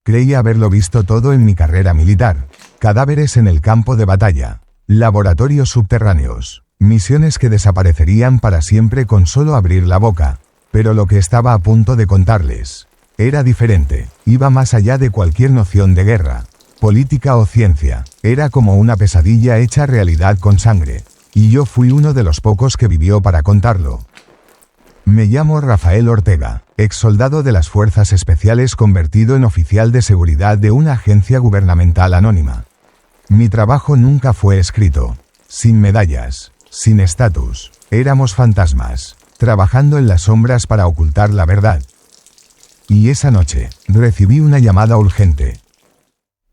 Creía haberlo visto todo en mi carrera militar. Cadáveres en el campo de batalla. Laboratorios subterráneos. Misiones que desaparecerían para siempre con solo abrir la boca. Pero lo que estaba a punto de contarles era diferente. Iba más allá de cualquier noción de guerra, política o ciencia. Era como una pesadilla hecha realidad con sangre. Y yo fui uno de los pocos que vivió para contarlo. Me llamo Rafael Ortega, ex soldado de las Fuerzas Especiales convertido en oficial de seguridad de una agencia gubernamental anónima. Mi trabajo nunca fue escrito. Sin medallas, sin estatus. Éramos fantasmas, trabajando en las sombras para ocultar la verdad. Y esa noche, recibí una llamada urgente.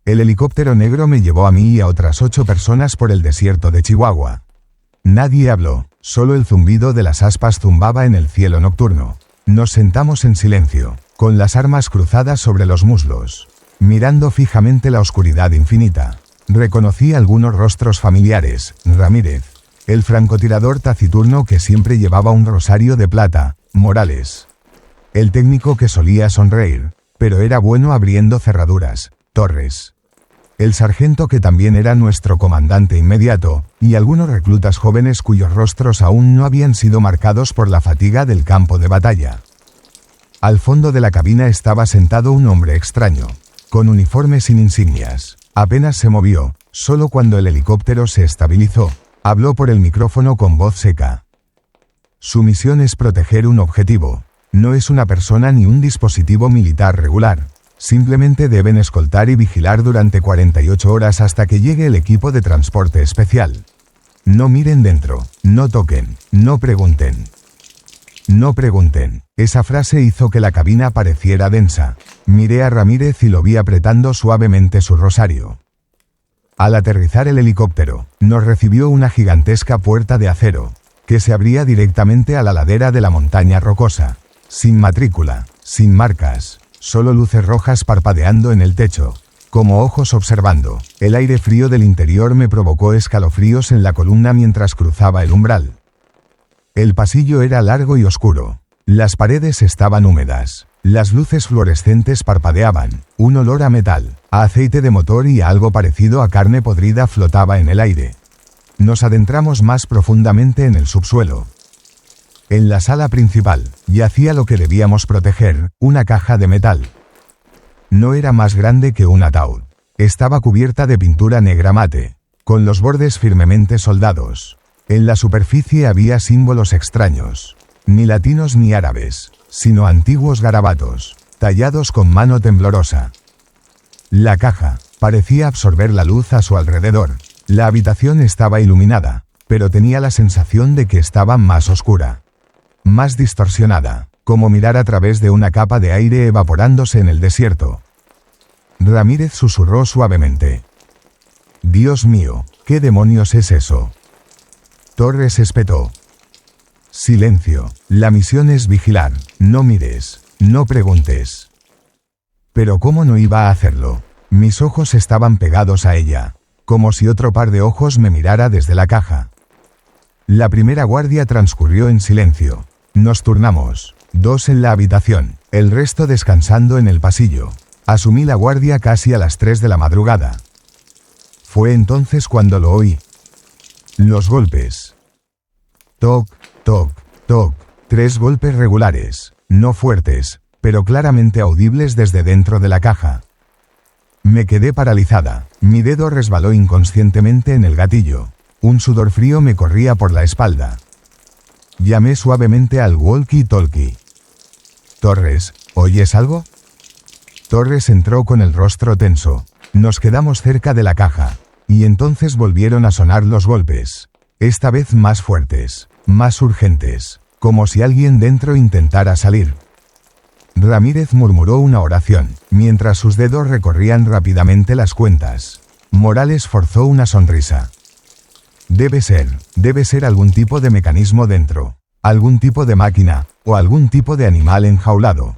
El helicóptero negro me llevó a mí y a otras 8 personas por el desierto de Chihuahua. Nadie habló, solo el zumbido de las aspas zumbaba en el cielo nocturno. Nos sentamos en silencio, con las armas cruzadas sobre los muslos, mirando fijamente la oscuridad infinita. Reconocí algunos rostros familiares: Ramírez, el francotirador taciturno que siempre llevaba un rosario de plata; Morales, el técnico que solía sonreír, pero era bueno abriendo cerraduras; Torres, el sargento que también era nuestro comandante inmediato, y algunos reclutas jóvenes cuyos rostros aún no habían sido marcados por la fatiga del campo de batalla. Al fondo de la cabina estaba sentado un hombre extraño, con uniforme sin insignias. Apenas se movió, solo cuando el helicóptero se estabilizó, habló por el micrófono con voz seca. Su misión es proteger un objetivo. No es una persona ni un dispositivo militar regular. Simplemente deben escoltar y vigilar durante 48 horas hasta que llegue el equipo de transporte especial. No miren dentro, no toquen, no pregunten. No pregunten. Esa frase hizo que la cabina pareciera densa. Miré a Ramírez y lo vi apretando suavemente su rosario. Al aterrizar el helicóptero, nos recibió una gigantesca puerta de acero, que se abría directamente a la ladera de la montaña rocosa. Sin matrícula, sin marcas. Solo luces rojas parpadeando en el techo, como ojos observando. El aire frío del interior me provocó escalofríos en la columna mientras cruzaba el umbral. El pasillo era largo y oscuro. Las paredes estaban húmedas. Las luces fluorescentes parpadeaban. Un olor a metal, a aceite de motor y a algo parecido a carne podrida flotaba en el aire. Nos adentramos más profundamente en el subsuelo. En la sala principal, yacía lo que debíamos proteger, una caja de metal. No era más grande que un ataúd. Estaba cubierta de pintura negra mate, con los bordes firmemente soldados. En la superficie había símbolos extraños, ni latinos ni árabes, sino antiguos garabatos, tallados con mano temblorosa. La caja parecía absorber la luz a su alrededor. La habitación estaba iluminada, pero tenía la sensación de que estaba más oscura. Más distorsionada, como mirar a través de una capa de aire evaporándose en el desierto. Ramírez susurró suavemente. «Dios mío, ¿qué demonios es eso?». Torres espetó. «Silencio, la misión es vigilar, no mires, no preguntes». Pero ¿cómo no iba a hacerlo? Mis ojos estaban pegados a ella, como si otro par de ojos me mirara desde la caja. La primera guardia transcurrió en silencio. Nos turnamos, 2 en la habitación, el resto descansando en el pasillo. Asumí la guardia casi a las 3 de la madrugada. Fue entonces cuando lo oí. Los golpes. Toc, toc, toc. 3 golpes regulares, no fuertes, pero claramente audibles desde dentro de la caja. Me quedé paralizada. Mi dedo resbaló inconscientemente en el gatillo. Un sudor frío me corría por la espalda. Llamé suavemente al walkie-talkie. «Torres, ¿oyes algo?». Torres entró con el rostro tenso. Nos quedamos cerca de la caja, y entonces volvieron a sonar los golpes. Esta vez más fuertes, más urgentes, como si alguien dentro intentara salir. Ramírez murmuró una oración, mientras sus dedos recorrían rápidamente las cuentas. Morales forzó una sonrisa. Debe ser algún tipo de mecanismo dentro, algún tipo de máquina, o algún tipo de animal enjaulado.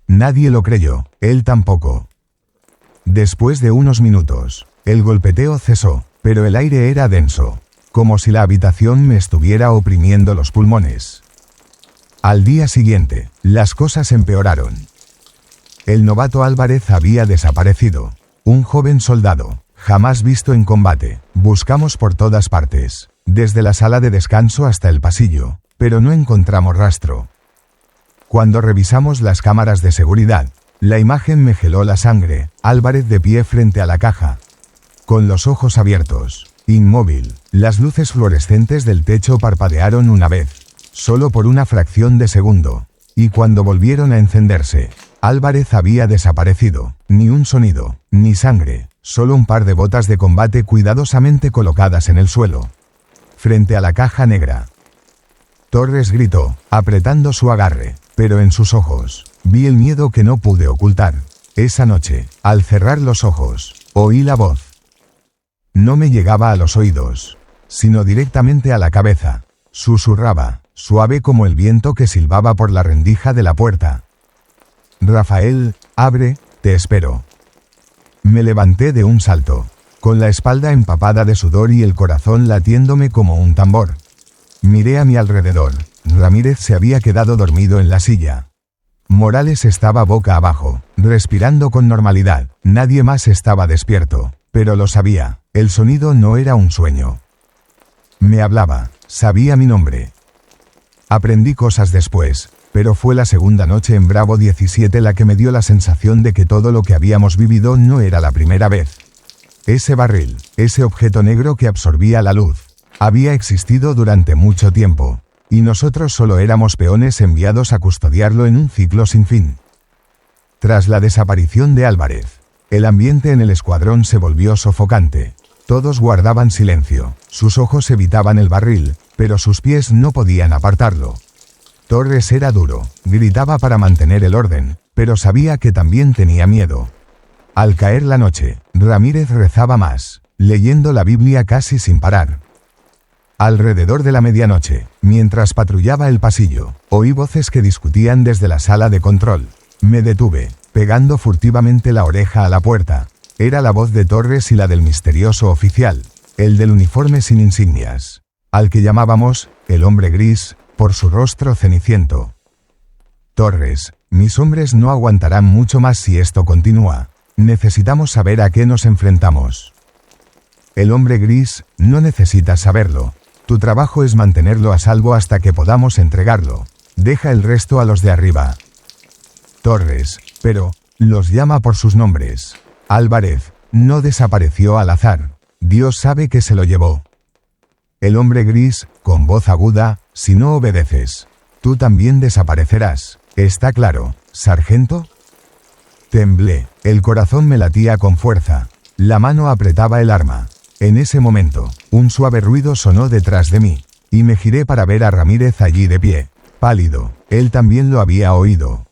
Nadie lo creyó, él tampoco. Después de unos minutos, el golpeteo cesó, pero el aire era denso, como si la habitación me estuviera oprimiendo los pulmones. Al día siguiente, las cosas empeoraron. El novato Álvarez había desaparecido. Un joven soldado, jamás visto en combate. Buscamos por todas partes, desde la sala de descanso hasta el pasillo, pero no encontramos rastro. Cuando revisamos las cámaras de seguridad, la imagen me heló la sangre. Álvarez de pie frente a la caja, con los ojos abiertos, inmóvil. Las luces fluorescentes del techo parpadearon una vez, solo por una fracción de segundo, y cuando volvieron a encenderse, Álvarez había desaparecido. Ni un sonido, ni sangre, solo un par de botas de combate cuidadosamente colocadas en el suelo, frente a la caja negra. Torres gritó, apretando su agarre, pero en sus ojos vi el miedo que no pude ocultar. Esa noche, al cerrar los ojos, oí la voz. No me llegaba a los oídos, sino directamente a la cabeza. Susurraba, suave como el viento que silbaba por la rendija de la puerta. Rafael, abre, te espero. Me levanté de un salto, con la espalda empapada de sudor y el corazón latiéndome como un tambor. Miré a mi alrededor. Ramírez se había quedado dormido en la silla. Morales estaba boca abajo, respirando con normalidad. Nadie más estaba despierto, pero lo sabía. El sonido no era un sueño. Me hablaba, sabía mi nombre. Aprendí cosas después, pero fue la segunda noche en Bravo 17 la que me dio la sensación de que todo lo que habíamos vivido no era la primera vez. Ese barril, ese objeto negro que absorbía la luz, había existido durante mucho tiempo, y nosotros solo éramos peones enviados a custodiarlo en un ciclo sin fin. Tras la desaparición de Álvarez, el ambiente en el escuadrón se volvió sofocante. Todos guardaban silencio, sus ojos evitaban el barril, pero sus pies no podían apartarlo. Torres era duro, gritaba para mantener el orden, pero sabía que también tenía miedo. Al caer la noche, Ramírez rezaba más, leyendo la Biblia casi sin parar. Alrededor de la medianoche, mientras patrullaba el pasillo, oí voces que discutían desde la sala de control. Me detuve, pegando furtivamente la oreja a la puerta. Era la voz de Torres y la del misterioso oficial, el del uniforme sin insignias, al que llamábamos el hombre gris, por su rostro ceniciento. Torres, mis hombres no aguantarán mucho más si esto continúa. Necesitamos saber a qué nos enfrentamos. El hombre gris, no necesitas saberlo. Tu trabajo es mantenerlo a salvo hasta que podamos entregarlo. Deja el resto a los de arriba. Torres, pero, los llama por sus nombres. Álvarez, no desapareció al azar. Dios sabe que se lo llevó. El hombre gris, con voz aguda, si no obedeces, tú también desaparecerás. ¿Está claro, sargento? Temblé, el corazón me latía con fuerza. La mano apretaba el arma. En ese momento, un suave ruido sonó detrás de mí, y me giré para ver a Ramírez allí de pie, pálido. Él también lo había oído.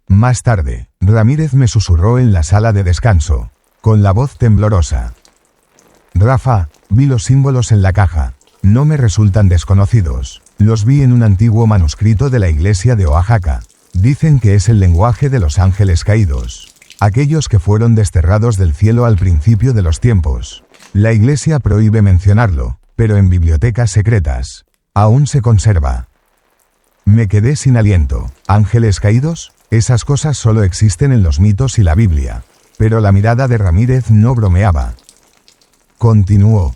Más tarde, Ramírez me susurró en la sala de descanso, con la voz temblorosa. Rafa, vi los símbolos en la caja. No me resultan desconocidos. Los vi en un antiguo manuscrito de la iglesia de Oaxaca. Dicen que es el lenguaje de los ángeles caídos, aquellos que fueron desterrados del cielo al principio de los tiempos. La iglesia prohíbe mencionarlo, pero en bibliotecas secretas aún se conserva. Me quedé sin aliento. ¿Ángeles caídos? Esas cosas solo existen en los mitos y la Biblia. Pero la mirada de Ramírez no bromeaba. Continuó.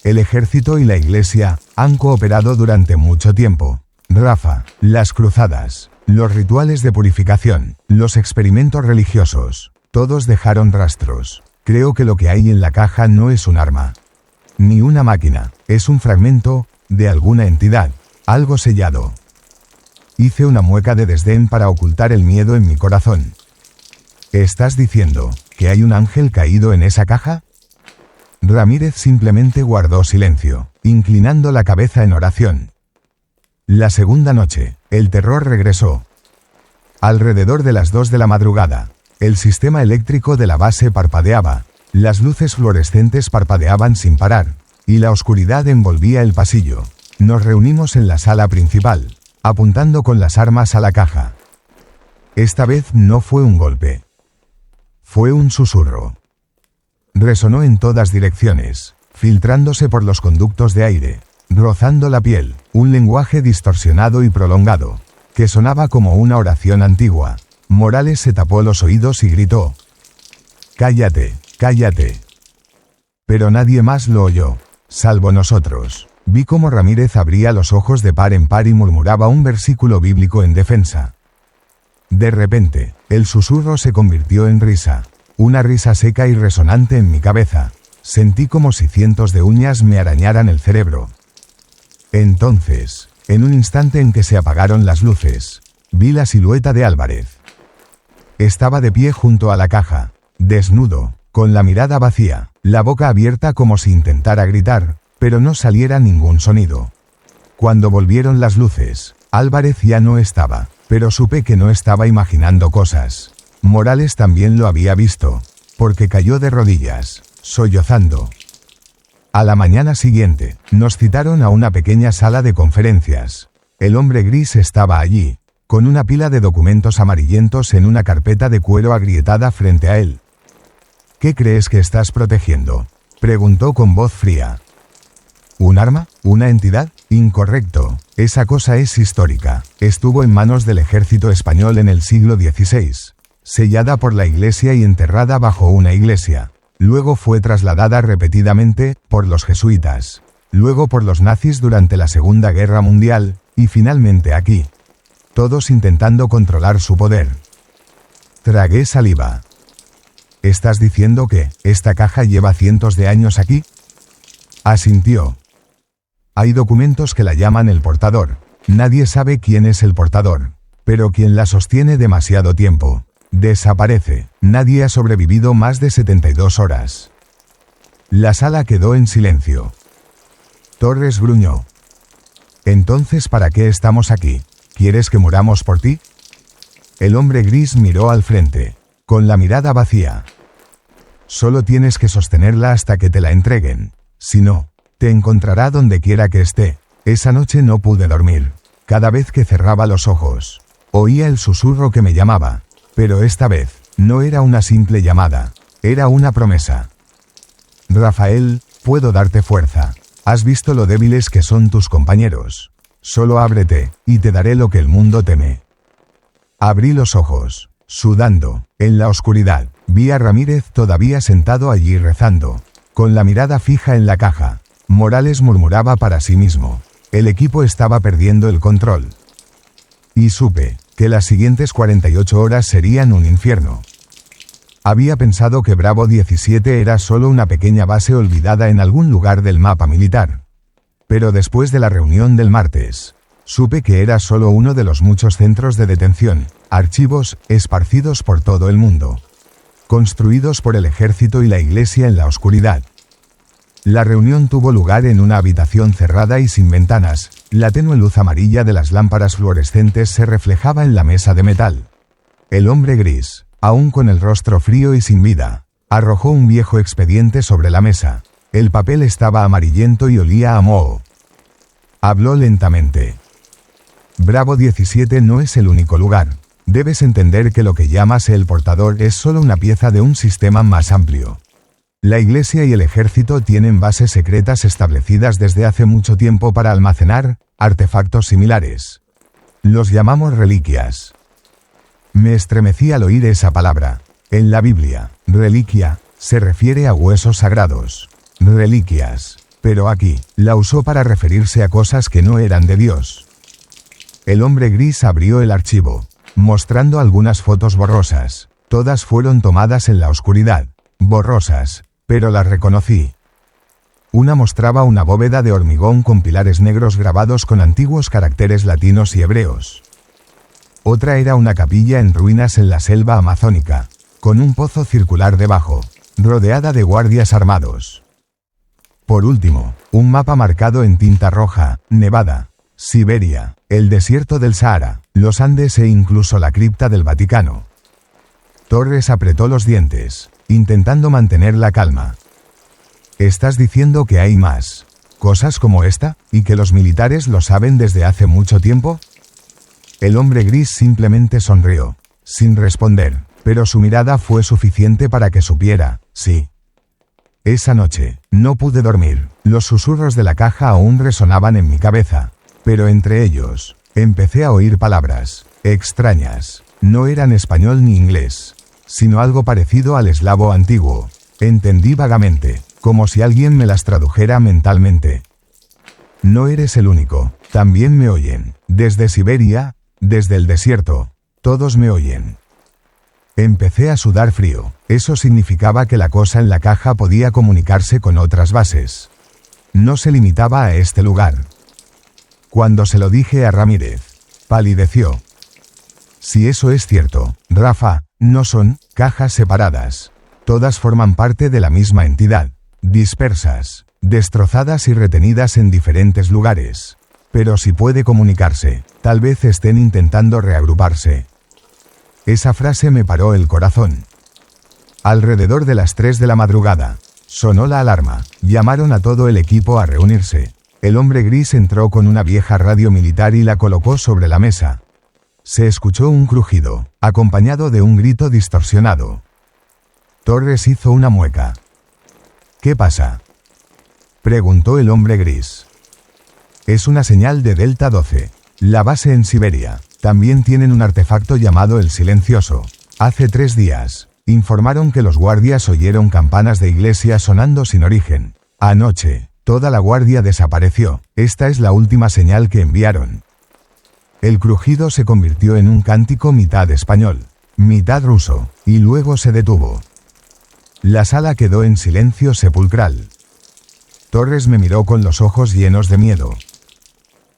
El ejército y la iglesia han cooperado durante mucho tiempo. Rafa, las cruzadas, los rituales de purificación, los experimentos religiosos, todos dejaron rastros. Creo que lo que hay en la caja no es un arma, ni una máquina, es un fragmento de alguna entidad, algo sellado. Hice una mueca de desdén para ocultar el miedo en mi corazón. ¿Estás diciendo que hay un ángel caído en esa caja? Ramírez simplemente guardó silencio, inclinando la cabeza en oración. La segunda noche, el terror regresó. Alrededor de las 2 de la madrugada, el sistema eléctrico de la base parpadeaba, las luces fluorescentes parpadeaban sin parar, y la oscuridad envolvía el pasillo. Nos reunimos en la sala principal, apuntando con las armas a la caja. Esta vez no fue un golpe. Fue un susurro. Resonó en todas direcciones, filtrándose por los conductos de aire, rozando la piel, un lenguaje distorsionado y prolongado, que sonaba como una oración antigua. Morales se tapó los oídos y gritó: «¡Cállate, cállate!». Pero nadie más lo oyó, salvo nosotros. Vi cómo Ramírez abría los ojos de par en par y murmuraba un versículo bíblico en defensa. De repente, el susurro se convirtió en risa. Una risa seca y resonante en mi cabeza. Sentí como si cientos de uñas me arañaran el cerebro. Entonces, en un instante en que se apagaron las luces, vi la silueta de Álvarez. Estaba de pie junto a la caja, desnudo, con la mirada vacía, la boca abierta como si intentara gritar, pero no saliera ningún sonido. Cuando volvieron las luces, Álvarez ya no estaba, pero supe que no estaba imaginando cosas. Morales también lo había visto, porque cayó de rodillas, sollozando. A la mañana siguiente, nos citaron a una pequeña sala de conferencias. El hombre gris estaba allí, con una pila de documentos amarillentos en una carpeta de cuero agrietada frente a él. «¿Qué crees que estás protegiendo?», preguntó con voz fría. «¿Un arma? ¿Una entidad? Incorrecto. Esa cosa es histórica. Estuvo en manos del ejército español en el siglo XVI. Sellada por la iglesia y enterrada bajo una iglesia. Luego fue trasladada repetidamente, por los jesuitas. Luego por los nazis durante la Segunda Guerra Mundial, y finalmente aquí. Todos intentando controlar su poder». Tragué saliva. «¿Estás diciendo que esta caja lleva cientos de años aquí?», asintió. «Hay documentos que la llaman el portador. Nadie sabe quién es el portador. Pero quien la sostiene demasiado tiempo desaparece. Nadie ha sobrevivido más de 72 horas». La sala quedó en silencio. Torres gruñó: «Entonces, ¿para qué estamos aquí? ¿Quieres que muramos por ti?». El hombre gris miró al frente, con la mirada vacía. «Solo tienes que sostenerla hasta que te la entreguen. Si no, te encontrará donde quiera que esté». Esa noche no pude dormir. Cada vez que cerraba los ojos, oía el susurro que me llamaba. Pero esta vez, no era una simple llamada, era una promesa. «Rafael, puedo darte fuerza. Has visto lo débiles que son tus compañeros. Solo ábrete, y te daré lo que el mundo teme». Abrí los ojos, sudando. En la oscuridad, vi a Ramírez todavía sentado allí rezando, con la mirada fija en la caja. Morales murmuraba para sí mismo. El equipo estaba perdiendo el control. Y supe que las siguientes 48 horas serían un infierno. Había pensado que Bravo 17 era solo una pequeña base olvidada en algún lugar del mapa militar. Pero después de la reunión del martes, supe que era solo uno de los muchos centros de detención, archivos, esparcidos por todo el mundo, construidos por el ejército y la iglesia en la oscuridad. La reunión tuvo lugar en una habitación cerrada y sin ventanas. La tenue luz amarilla de las lámparas fluorescentes se reflejaba en la mesa de metal. El hombre gris, aún con el rostro frío y sin vida, arrojó un viejo expediente sobre la mesa. El papel estaba amarillento y olía a moho. Habló lentamente. «Bravo 17 no es el único lugar. Debes entender que lo que llamas el portador es solo una pieza de un sistema más amplio. La iglesia y el ejército tienen bases secretas establecidas desde hace mucho tiempo para almacenar artefactos similares. Los llamamos reliquias». Me estremecí al oír esa palabra. En la Biblia, reliquia se refiere a huesos sagrados. Reliquias. Pero aquí, la usó para referirse a cosas que no eran de Dios. El hombre gris abrió el archivo, mostrando algunas fotos borrosas. Todas fueron tomadas en la oscuridad. Borrosas. Pero las reconocí. Una mostraba una bóveda de hormigón con pilares negros grabados con antiguos caracteres latinos y hebreos. Otra era una capilla en ruinas en la selva amazónica, con un pozo circular debajo, rodeada de guardias armados. Por último, un mapa marcado en tinta roja: Nevada, Siberia, el desierto del Sahara, los Andes e incluso la cripta del Vaticano. Torres apretó los dientes, intentando mantener la calma. «¿Estás diciendo que hay más cosas como esta, y que los militares lo saben desde hace mucho tiempo?». El hombre gris simplemente sonrió, sin responder, pero su mirada fue suficiente para que supiera, sí. Esa noche, no pude dormir. Los susurros de la caja aún resonaban en mi cabeza, pero entre ellos, empecé a oír palabras extrañas. No eran español ni inglés, sino algo parecido al eslavo antiguo. Entendí vagamente, como si alguien me las tradujera mentalmente. No eres el único, también me oyen, desde Siberia, desde el desierto, todos me oyen. Empecé a sudar frío, eso significaba que la cosa en la caja podía comunicarse con otras bases. No se limitaba a este lugar. Cuando se lo dije a Ramírez, palideció. Si eso es cierto, Rafa, no son cajas separadas. Todas forman parte de la misma entidad, dispersas, destrozadas y retenidas en diferentes lugares. Pero si puede comunicarse, tal vez estén intentando reagruparse. Esa frase me paró el corazón. Alrededor de las 3 de la madrugada, sonó la alarma, llamaron a todo el equipo a reunirse. El hombre gris entró con una vieja radio militar y la colocó sobre la mesa. Se escuchó un crujido, acompañado de un grito distorsionado. Torres hizo una mueca. ¿Qué pasa?, preguntó el hombre gris. Es una señal de Delta 12, la base en Siberia. También tienen un artefacto llamado el Silencioso. Hace 3 días, informaron que los guardias oyeron campanas de iglesia sonando sin origen. Anoche, toda la guardia desapareció. Esta es la última señal que enviaron. El crujido se convirtió en un cántico mitad español, mitad ruso, y luego se detuvo. La sala quedó en silencio sepulcral. Torres me miró con los ojos llenos de miedo.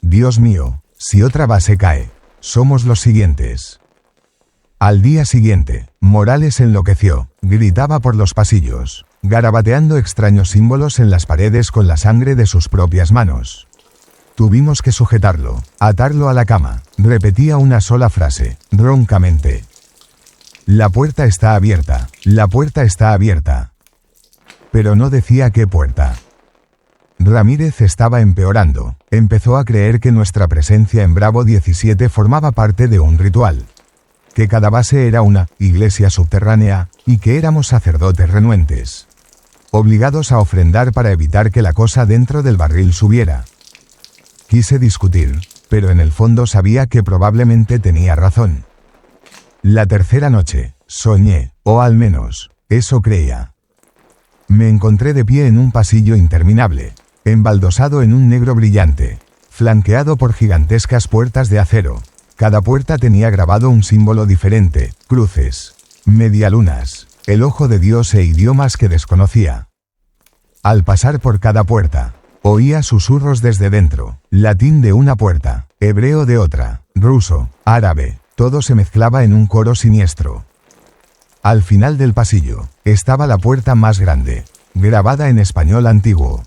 Dios mío, si otra base cae, somos los siguientes. Al día siguiente, Morales enloqueció, gritaba por los pasillos, garabateando extraños símbolos en las paredes con la sangre de sus propias manos. Tuvimos que sujetarlo, atarlo a la cama, repetía una sola frase, roncamente. La puerta está abierta, la puerta está abierta. Pero no decía qué puerta. Ramírez estaba empeorando, empezó a creer que nuestra presencia en Bravo 17 formaba parte de un ritual. Que cada base era una iglesia subterránea, y que éramos sacerdotes renuentes. Obligados a ofrendar para evitar que la cosa dentro del barril subiera. Quise discutir, pero en el fondo sabía que probablemente tenía razón. La tercera noche, soñé, o al menos, eso creía. Me encontré de pie en un pasillo interminable, embaldosado en un negro brillante, flanqueado por gigantescas puertas de acero. Cada puerta tenía grabado un símbolo diferente, cruces, medialunas, el ojo de Dios e idiomas que desconocía. Al pasar por cada puerta, oía susurros desde dentro, latín de una puerta, hebreo de otra, ruso, árabe, todo se mezclaba en un coro siniestro. Al final del pasillo, estaba la puerta más grande, grabada en español antiguo.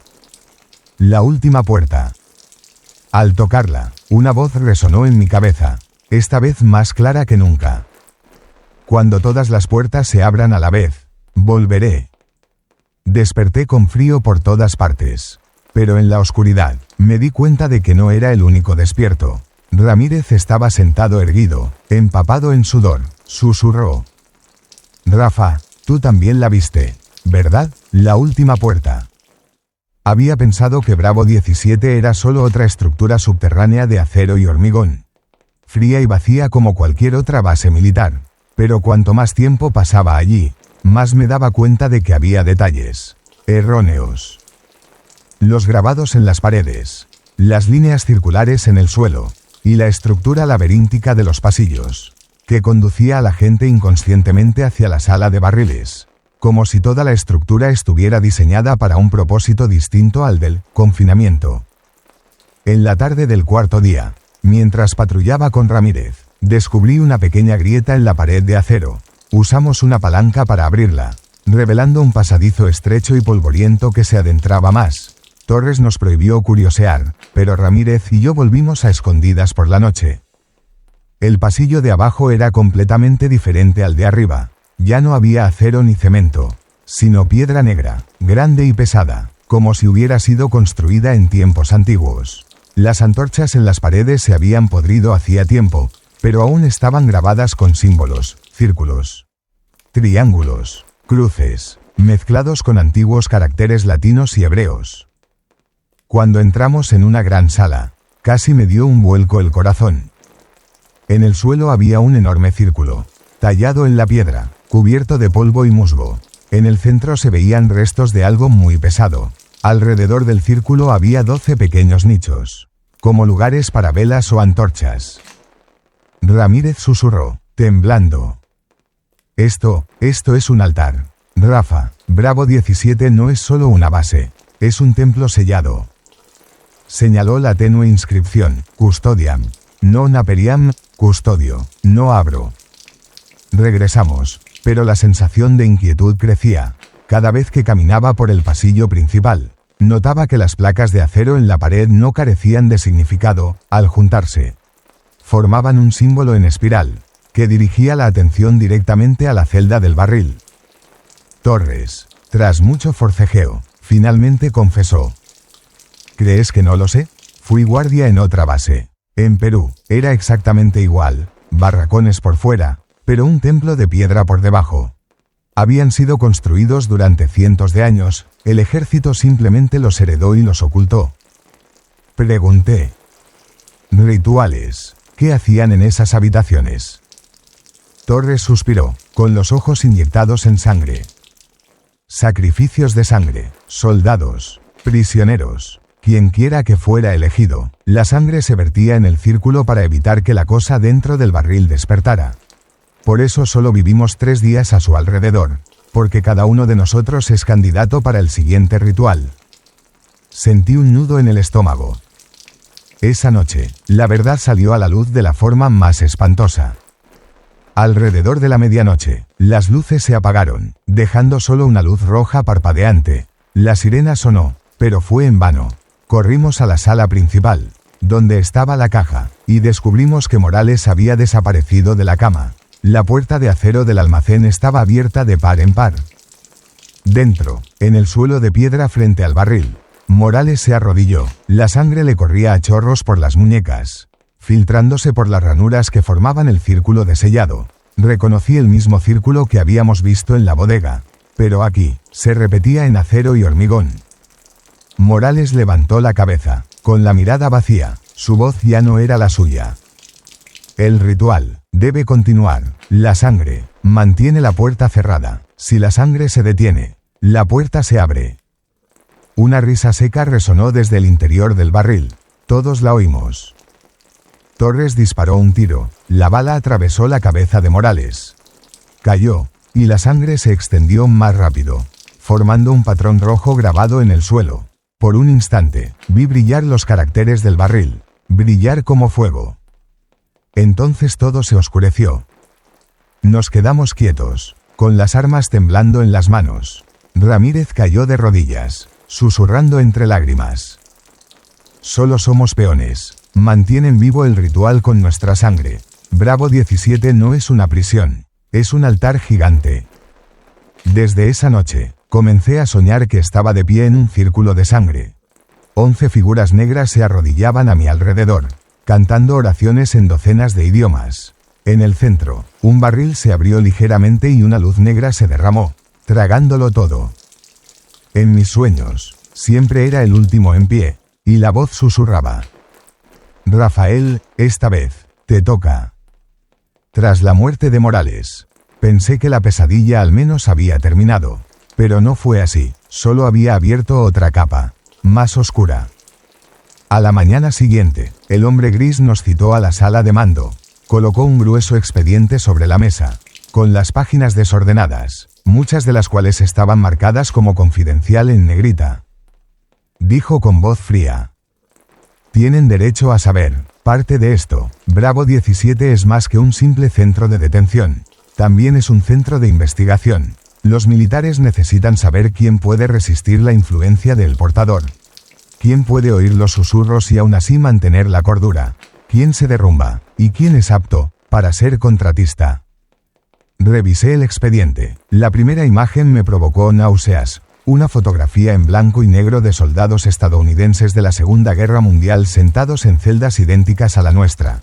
La última puerta. Al tocarla, una voz resonó en mi cabeza, esta vez más clara que nunca. Cuando todas las puertas se abran a la vez, volveré. Desperté con frío por todas partes. Pero en la oscuridad, me di cuenta de que no era el único despierto. Ramírez estaba sentado erguido, empapado en sudor, susurró. Rafa, tú también la viste, ¿verdad? La última puerta. Había pensado que Bravo 17 era solo otra estructura subterránea de acero y hormigón. Fría y vacía como cualquier otra base militar. Pero cuanto más tiempo pasaba allí, más me daba cuenta de que había detalles erróneos. Los grabados en las paredes, las líneas circulares en el suelo, y la estructura laberíntica de los pasillos, que conducía a la gente inconscientemente hacia la sala de barriles, como si toda la estructura estuviera diseñada para un propósito distinto al del confinamiento. En la tarde del cuarto día, mientras patrullaba con Ramírez, descubrí una pequeña grieta en la pared de acero. Usamos una palanca para abrirla, revelando un pasadizo estrecho y polvoriento que se adentraba más. Torres nos prohibió curiosear, pero Ramírez y yo volvimos a escondidas por la noche. El pasillo de abajo era completamente diferente al de arriba. Ya no había acero ni cemento, sino piedra negra, grande y pesada, como si hubiera sido construida en tiempos antiguos. Las antorchas en las paredes se habían podrido hacía tiempo, pero aún estaban grabadas con símbolos, círculos, triángulos, cruces, mezclados con antiguos caracteres latinos y hebreos. Cuando entramos en una gran sala, casi me dio un vuelco el corazón. En el suelo había un enorme círculo, tallado en la piedra, cubierto de polvo y musgo. En el centro se veían restos de algo muy pesado. Alrededor del círculo había 12 pequeños nichos, como lugares para velas o antorchas. Ramírez susurró, temblando. Esto es un altar. Rafa, Bravo 17 no es solo una base, es un templo sellado. Señaló la tenue inscripción, Custodiam, non aperiam, custodio, no abro. Regresamos, pero la sensación de inquietud crecía. Cada vez que caminaba por el pasillo principal, notaba que las placas de acero en la pared no carecían de significado. Al juntarse, formaban un símbolo en espiral, que dirigía la atención directamente a la celda del barril. Torres, tras mucho forcejeo, finalmente confesó. ¿Crees que no lo sé? Fui guardia en otra base. En Perú, era exactamente igual, barracones por fuera, pero un templo de piedra por debajo. Habían sido construidos durante cientos de años, el ejército simplemente los heredó y los ocultó. Pregunté. Rituales, ¿qué hacían en esas habitaciones? Torres suspiró, con los ojos inyectados en sangre. Sacrificios de sangre, soldados, prisioneros, quienquiera que fuera elegido. La sangre se vertía en el círculo para evitar que la cosa dentro del barril despertara. Por eso solo vivimos 3 días a su alrededor, porque cada uno de nosotros es candidato para el siguiente ritual. Sentí un nudo en el estómago. Esa noche, la verdad salió a la luz de la forma más espantosa. Alrededor de la medianoche, las luces se apagaron, dejando solo una luz roja parpadeante. La sirena sonó, pero fue en vano. Corrimos a la sala principal, donde estaba la caja, y descubrimos que Morales había desaparecido de la cama. La puerta de acero del almacén estaba abierta de par en par. Dentro, en el suelo de piedra frente al barril, Morales se arrodilló. La sangre le corría a chorros por las muñecas, filtrándose por las ranuras que formaban el círculo de sellado. Reconocí el mismo círculo que habíamos visto en la bodega, pero aquí, se repetía en acero y hormigón. Morales levantó la cabeza, con la mirada vacía, su voz ya no era la suya. El ritual debe continuar. La sangre mantiene la puerta cerrada. Si la sangre se detiene, la puerta se abre. Una risa seca resonó desde el interior del barril. Todos la oímos. Torres disparó un tiro. La bala atravesó la cabeza de Morales. Cayó, y la sangre se extendió más rápido, formando un patrón rojo grabado en el suelo. Por un instante, vi brillar los caracteres del barril, brillar como fuego. Entonces todo se oscureció. Nos quedamos quietos, con las armas temblando en las manos. Ramírez cayó de rodillas, susurrando entre lágrimas. Solo somos peones. Mantienen vivo el ritual con nuestra sangre. Bravo 17 no es una prisión, es un altar gigante. Desde esa noche, comencé a soñar que estaba de pie en un círculo de sangre. 11 figuras negras se arrodillaban a mi alrededor, cantando oraciones en docenas de idiomas. En el centro, un barril se abrió ligeramente y una luz negra se derramó, tragándolo todo. En mis sueños, siempre era el último en pie, y la voz susurraba. Rafael, esta vez, te toca. Tras la muerte de Morales, pensé que la pesadilla al menos había terminado, pero no fue así, solo había abierto otra capa, más oscura. A la mañana siguiente, el hombre gris nos citó a la sala de mando, colocó un grueso expediente sobre la mesa, con las páginas desordenadas, muchas de las cuales estaban marcadas como confidencial en negrita. Dijo con voz fría. Tienen derecho a saber, parte de esto. Bravo 17 es más que un simple centro de detención. También es un centro de investigación. Los militares necesitan saber quién puede resistir la influencia del portador. Quién puede oír los susurros y aún así mantener la cordura. Quién se derrumba, y quién es apto para ser contratista. Revisé el expediente. La primera imagen me provocó náuseas. Una fotografía en blanco y negro de soldados estadounidenses de la Segunda Guerra Mundial sentados en celdas idénticas a la nuestra.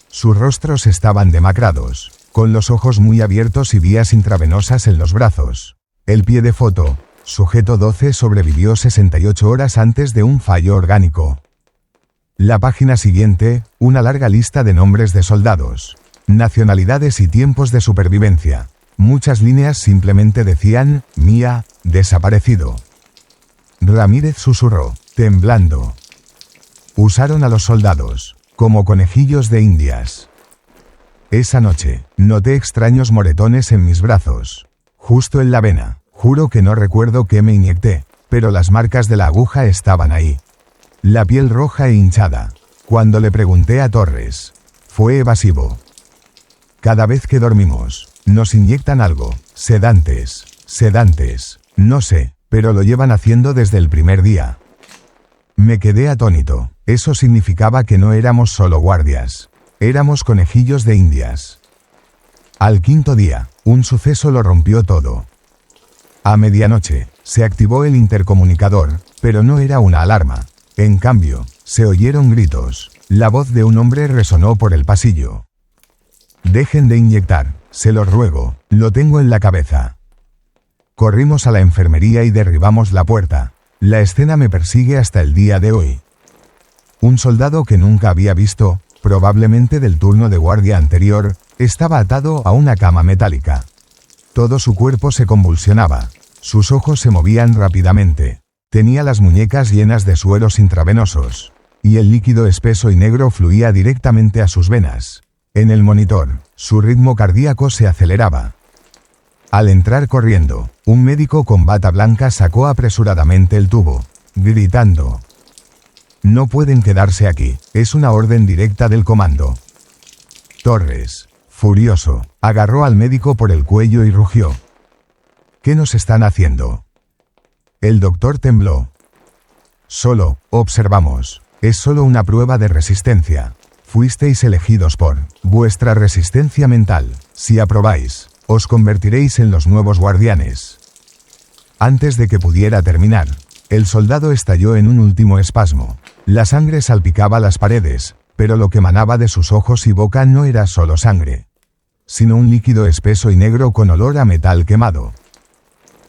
Sus rostros estaban demacrados, con los ojos muy abiertos y vías intravenosas en los brazos. El pie de foto, sujeto 12, sobrevivió 68 horas antes de un fallo orgánico. La página siguiente, una larga lista de nombres de soldados, nacionalidades y tiempos de supervivencia. Muchas líneas simplemente decían, Mía, desaparecido. Ramírez susurró, temblando. Usaron a los soldados, como conejillos de indias. Esa noche, noté extraños moretones en mis brazos, justo en la vena. Juro que no recuerdo qué me inyecté, pero las marcas de la aguja estaban ahí. La piel roja e hinchada. Cuando le pregunté a Torres, fue evasivo. Cada vez que dormimos, nos inyectan algo, sedantes, no sé, pero lo llevan haciendo desde el primer día. Me quedé atónito. Eso significaba que no éramos solo guardias. Éramos conejillos de indias. Al quinto día, un suceso lo rompió todo. A medianoche, se activó el intercomunicador, pero no era una alarma. En cambio, se oyeron gritos. La voz de un hombre resonó por el pasillo. Dejen de inyectar, se los ruego, lo tengo en la cabeza. Corrimos a la enfermería y derribamos la puerta. La escena me persigue hasta el día de hoy. Un soldado que nunca había visto, probablemente del turno de guardia anterior, estaba atado a una cama metálica. Todo su cuerpo se convulsionaba. Sus ojos se movían rápidamente. Tenía las muñecas llenas de sueros intravenosos. Y el líquido espeso y negro fluía directamente a sus venas. En el monitor, su ritmo cardíaco se aceleraba. Al entrar corriendo, un médico con bata blanca sacó apresuradamente el tubo, gritando. No pueden quedarse aquí, es una orden directa del comando. Torres, furioso, agarró al médico por el cuello y rugió. ¿Qué nos están haciendo? El doctor tembló. Solo, observamos, es solo una prueba de resistencia. Fuisteis elegidos por vuestra resistencia mental. Si aprobáis, os convertiréis en los nuevos guardianes. Antes de que pudiera terminar, el soldado estalló en un último espasmo. La sangre salpicaba las paredes, pero lo que emanaba de sus ojos y boca no era solo sangre, sino un líquido espeso y negro con olor a metal quemado.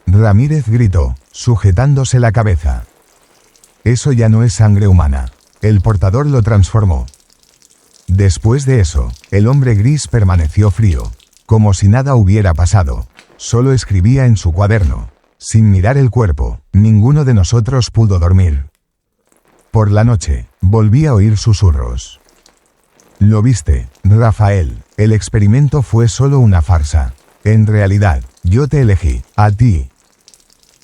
Ramírez gritó, sujetándose la cabeza. Eso ya no es sangre humana. El portador lo transformó. Después de eso, el hombre gris permaneció frío, como si nada hubiera pasado. Solo escribía en su cuaderno. Sin mirar el cuerpo, ninguno de nosotros pudo dormir. Por la noche, volví a oír susurros. Lo viste, Rafael, el experimento fue solo una farsa. En realidad, yo te elegí, a ti.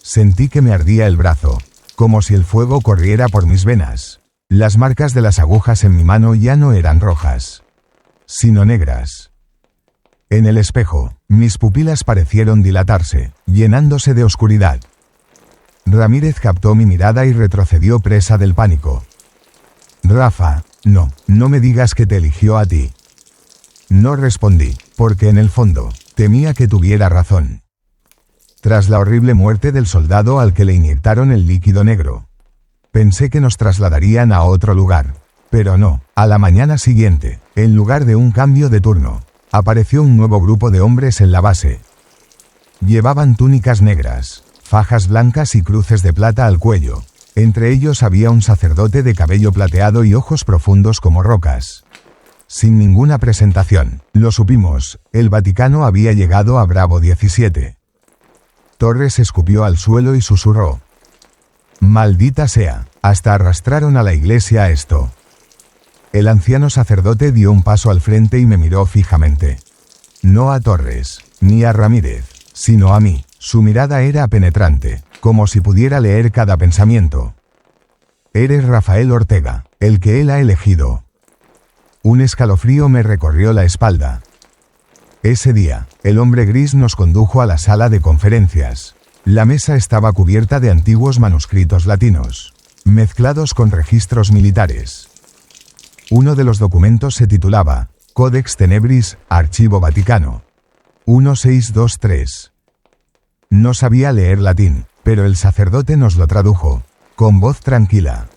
Sentí que me ardía el brazo, como si el fuego corriera por mis venas. Las marcas de las agujas en mi mano ya no eran rojas, sino negras. En el espejo, mis pupilas parecieron dilatarse, llenándose de oscuridad. Ramírez captó mi mirada y retrocedió presa del pánico. Rafa, no me digas que te eligió a ti. No respondí, porque en el fondo, temía que tuviera razón. Tras la horrible muerte del soldado al que le inyectaron el líquido negro, pensé que nos trasladarían a otro lugar, pero no. A la mañana siguiente, en lugar de un cambio de turno, apareció un nuevo grupo de hombres en la base. Llevaban túnicas negras, fajas blancas y cruces de plata al cuello. Entre ellos había un sacerdote de cabello plateado y ojos profundos como rocas. Sin ninguna presentación, lo supimos, el Vaticano había llegado a Bravo 17. Torres escupió al suelo y susurró. Maldita sea, hasta arrastraron a la iglesia a esto. El anciano sacerdote dio un paso al frente y me miró fijamente. No a Torres, ni a Ramírez, sino a mí. Su mirada era penetrante, como si pudiera leer cada pensamiento. Eres Rafael Ortega, el que él ha elegido. Un escalofrío me recorrió la espalda. Ese día, el hombre gris nos condujo a la sala de conferencias. La mesa estaba cubierta de antiguos manuscritos latinos, mezclados con registros militares. Uno de los documentos se titulaba Codex Tenebris, Archivo Vaticano. 1623. No sabía leer latín, pero el sacerdote nos lo tradujo, con voz tranquila.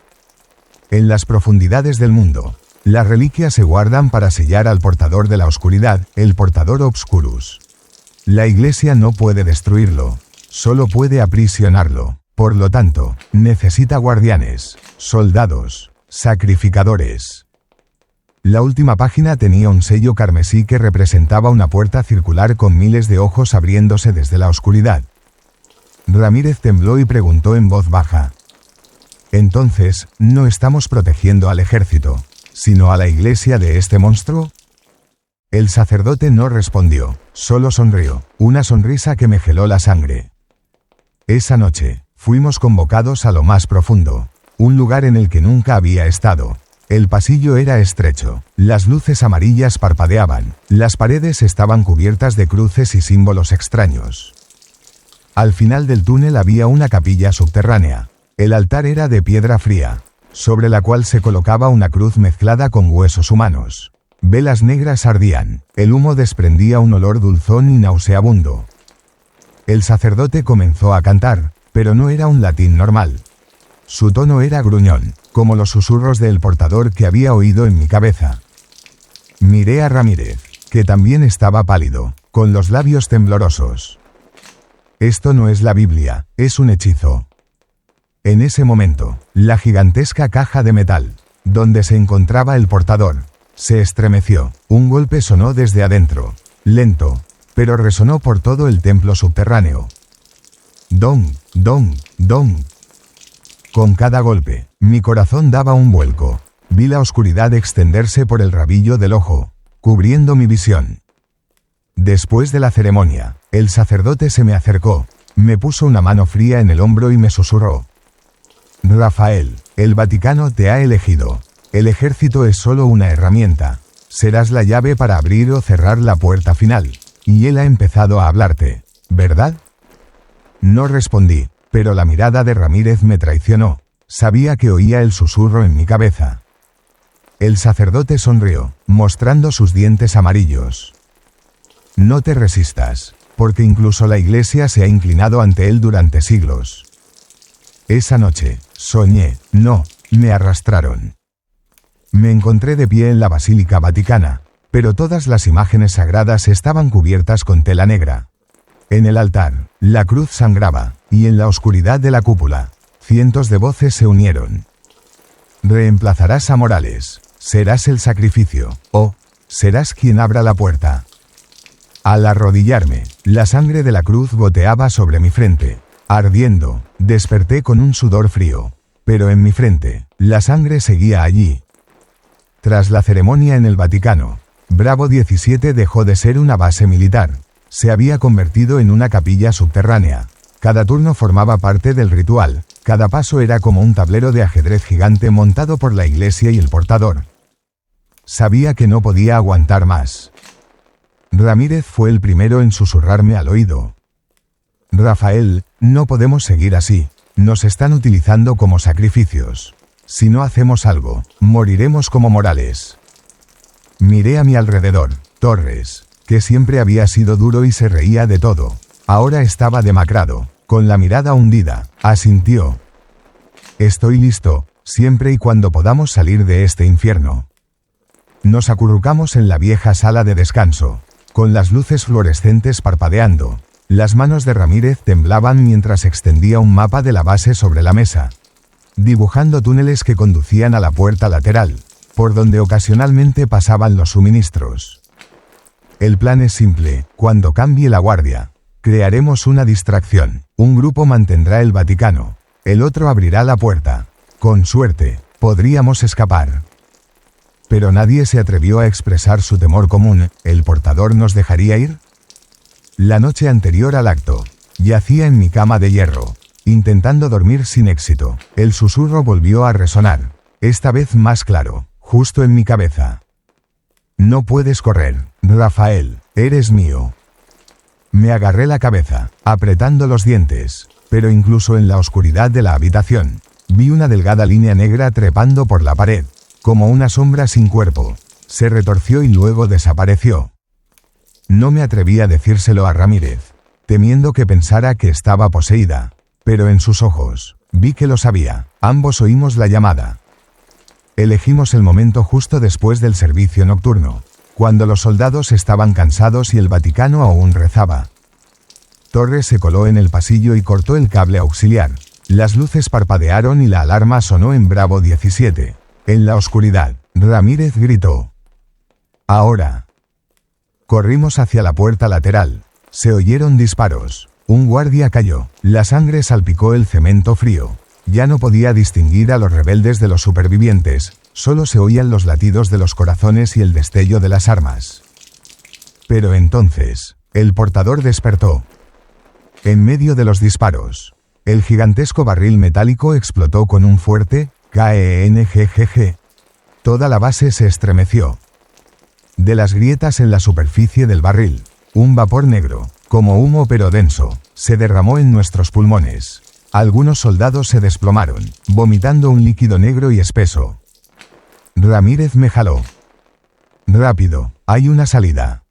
En las profundidades del mundo, las reliquias se guardan para sellar al portador de la oscuridad, el portador obscurus. La Iglesia no puede destruirlo, solo puede aprisionarlo. Por lo tanto, necesita guardianes, soldados, Sacrificadores. La última página tenía un sello carmesí que representaba una puerta circular con miles de ojos abriéndose desde la oscuridad. Ramírez tembló y preguntó en voz baja. «¿Entonces, no estamos protegiendo al ejército, sino a la iglesia de este monstruo?» El sacerdote no respondió, solo sonrió, una sonrisa que me geló la sangre. Esa noche, fuimos convocados a lo más profundo, un lugar en el que nunca había estado. El pasillo era estrecho, las luces amarillas parpadeaban, las paredes estaban cubiertas de cruces y símbolos extraños. Al final del túnel había una capilla subterránea. El altar era de piedra fría, sobre la cual se colocaba una cruz mezclada con huesos humanos. Velas negras ardían, el humo desprendía un olor dulzón y nauseabundo. El sacerdote comenzó a cantar, pero no era un latín normal. Su tono era gruñón, como los susurros del portador que había oído en mi cabeza. Miré a Ramírez, que también estaba pálido, con los labios temblorosos. «Esto no es la Biblia, es un hechizo». En ese momento, la gigantesca caja de metal, donde se encontraba el portador, se estremeció. Un golpe sonó desde adentro, lento, pero resonó por todo el templo subterráneo. Dong, dong, dong. Con cada golpe, mi corazón daba un vuelco. Vi la oscuridad extenderse por el rabillo del ojo, cubriendo mi visión. Después de la ceremonia, el sacerdote se me acercó, me puso una mano fría en el hombro y me susurró. «Rafael, el Vaticano te ha elegido. El ejército es solo una herramienta. Serás la llave para abrir o cerrar la puerta final. Y él ha empezado a hablarte, ¿verdad?» No respondí, pero la mirada de Ramírez me traicionó. Sabía que oía el susurro en mi cabeza. El sacerdote sonrió, mostrando sus dientes amarillos. «No te resistas, porque incluso la iglesia se ha inclinado ante él durante siglos». Esa noche, soñé, no, me arrastraron. Me encontré de pie en la Basílica Vaticana, pero todas las imágenes sagradas estaban cubiertas con tela negra. En el altar, la cruz sangraba, y en la oscuridad de la cúpula, cientos de voces se unieron. «Reemplazarás a Morales, serás el sacrificio, o serás quien abra la puerta». Al arrodillarme, la sangre de la cruz goteaba sobre mi frente. Ardiendo, desperté con un sudor frío, pero en mi frente, la sangre seguía allí. Tras la ceremonia en el Vaticano, Bravo 17 dejó de ser una base militar. Se había convertido en una capilla subterránea. Cada turno formaba parte del ritual, cada paso era como un tablero de ajedrez gigante montado por la iglesia y el portador. Sabía que no podía aguantar más. Ramírez fue el primero en susurrarme al oído. «Rafael, no podemos seguir así. Nos están utilizando como sacrificios. Si no hacemos algo, moriremos como Morales». Miré a mi alrededor. Torres, que siempre había sido duro y se reía de todo, ahora estaba demacrado, con la mirada hundida, asintió. «Estoy listo, siempre y cuando podamos salir de este infierno». Nos acurrucamos en la vieja sala de descanso, con las luces fluorescentes parpadeando. Las manos de Ramírez temblaban mientras extendía un mapa de la base sobre la mesa, dibujando túneles que conducían a la puerta lateral, por donde ocasionalmente pasaban los suministros. «El plan es simple, cuando cambie la guardia, crearemos una distracción, un grupo mantendrá el Vaticano, el otro abrirá la puerta. Con suerte, podríamos escapar». Pero nadie se atrevió a expresar su temor común. ¿El portador nos dejaría ir? La noche anterior al acto, yacía en mi cama de hierro, intentando dormir sin éxito. El susurro volvió a resonar, esta vez más claro, justo en mi cabeza. «No puedes correr, Rafael, eres mío». Me agarré la cabeza, apretando los dientes, pero incluso en la oscuridad de la habitación, vi una delgada línea negra trepando por la pared, como una sombra sin cuerpo. Se retorció y luego desapareció. No me atreví a decírselo a Ramírez, temiendo que pensara que estaba poseída, pero en sus ojos, vi que lo sabía. Ambos oímos la llamada. Elegimos el momento justo después del servicio nocturno, cuando los soldados estaban cansados y el Vaticano aún rezaba. Torres se coló en el pasillo y cortó el cable auxiliar. Las luces parpadearon y la alarma sonó en Bravo 17. En la oscuridad, Ramírez gritó. Ahora. Corrimos hacia la puerta lateral. Se oyeron disparos. Un guardia cayó. La sangre salpicó el cemento frío. Ya no podía distinguir a los rebeldes de los supervivientes, solo se oían los latidos de los corazones y el destello de las armas. Pero entonces, el portador despertó. En medio de los disparos, el gigantesco barril metálico explotó con un fuerte KENGGG. Toda la base se estremeció. De las grietas en la superficie del barril, un vapor negro, como humo pero denso, se derramó en nuestros pulmones. Algunos soldados se desplomaron, vomitando un líquido negro y espeso. Ramírez me jaló. Rápido, hay una salida.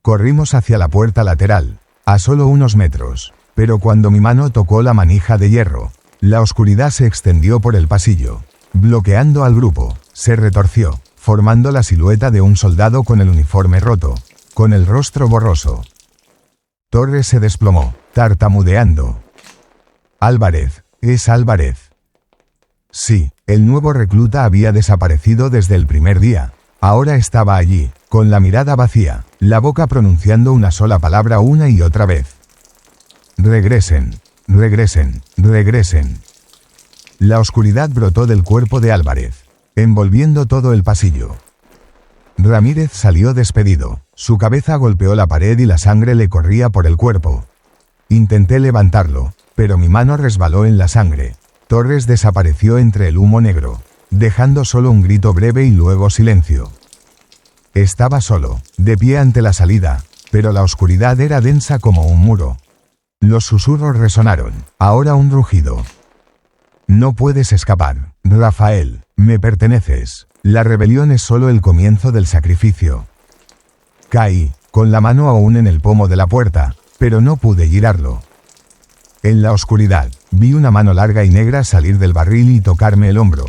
Corrimos hacia la puerta lateral, a solo unos metros, pero cuando mi mano tocó la manija de hierro, la oscuridad se extendió por el pasillo, bloqueando al grupo, se retorció, formando la silueta de un soldado con el uniforme roto, con el rostro borroso. Torres se desplomó, tartamudeando. Álvarez, es Álvarez. Sí, el nuevo recluta había desaparecido desde el primer día. Ahora estaba allí, con la mirada vacía, la boca pronunciando una sola palabra una y otra vez. Regresen, regresen, regresen. La oscuridad brotó del cuerpo de Álvarez, envolviendo todo el pasillo. Ramírez salió despedido, su cabeza golpeó la pared y la sangre le corría por el cuerpo. Intenté levantarlo, pero mi mano resbaló en la sangre. Torres desapareció entre el humo negro, dejando solo un grito breve y luego silencio. Estaba solo, de pie ante la salida, pero la oscuridad era densa como un muro. Los susurros resonaron, ahora un rugido. No puedes escapar, Rafael, me perteneces. La rebelión es solo el comienzo del sacrificio. Caí, con la mano aún en el pomo de la puerta, pero no pude girarlo. En la oscuridad, vi una mano larga y negra salir del barril y tocarme el hombro.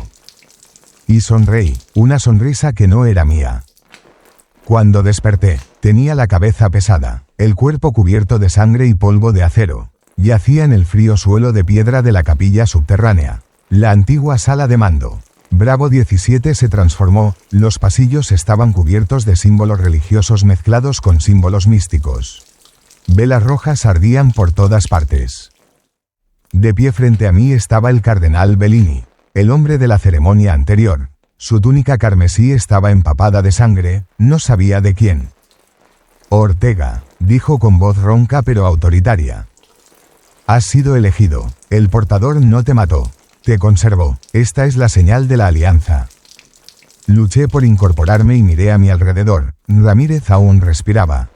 Y sonreí, una sonrisa que no era mía. Cuando desperté, tenía la cabeza pesada, el cuerpo cubierto de sangre y polvo de acero. Yacía en el frío suelo de piedra de la capilla subterránea, la antigua sala de mando. Bravo 17 se transformó, los pasillos estaban cubiertos de símbolos religiosos mezclados con símbolos místicos. Velas rojas ardían por todas partes. De pie frente a mí estaba el cardenal Bellini, el hombre de la ceremonia anterior. Su túnica carmesí estaba empapada de sangre, no sabía de quién. Ortega, dijo con voz ronca pero autoritaria. Has sido elegido, el portador no te mató, te conservó, esta es la señal de la alianza. Luché por incorporarme y miré a mi alrededor, Ramírez aún respiraba.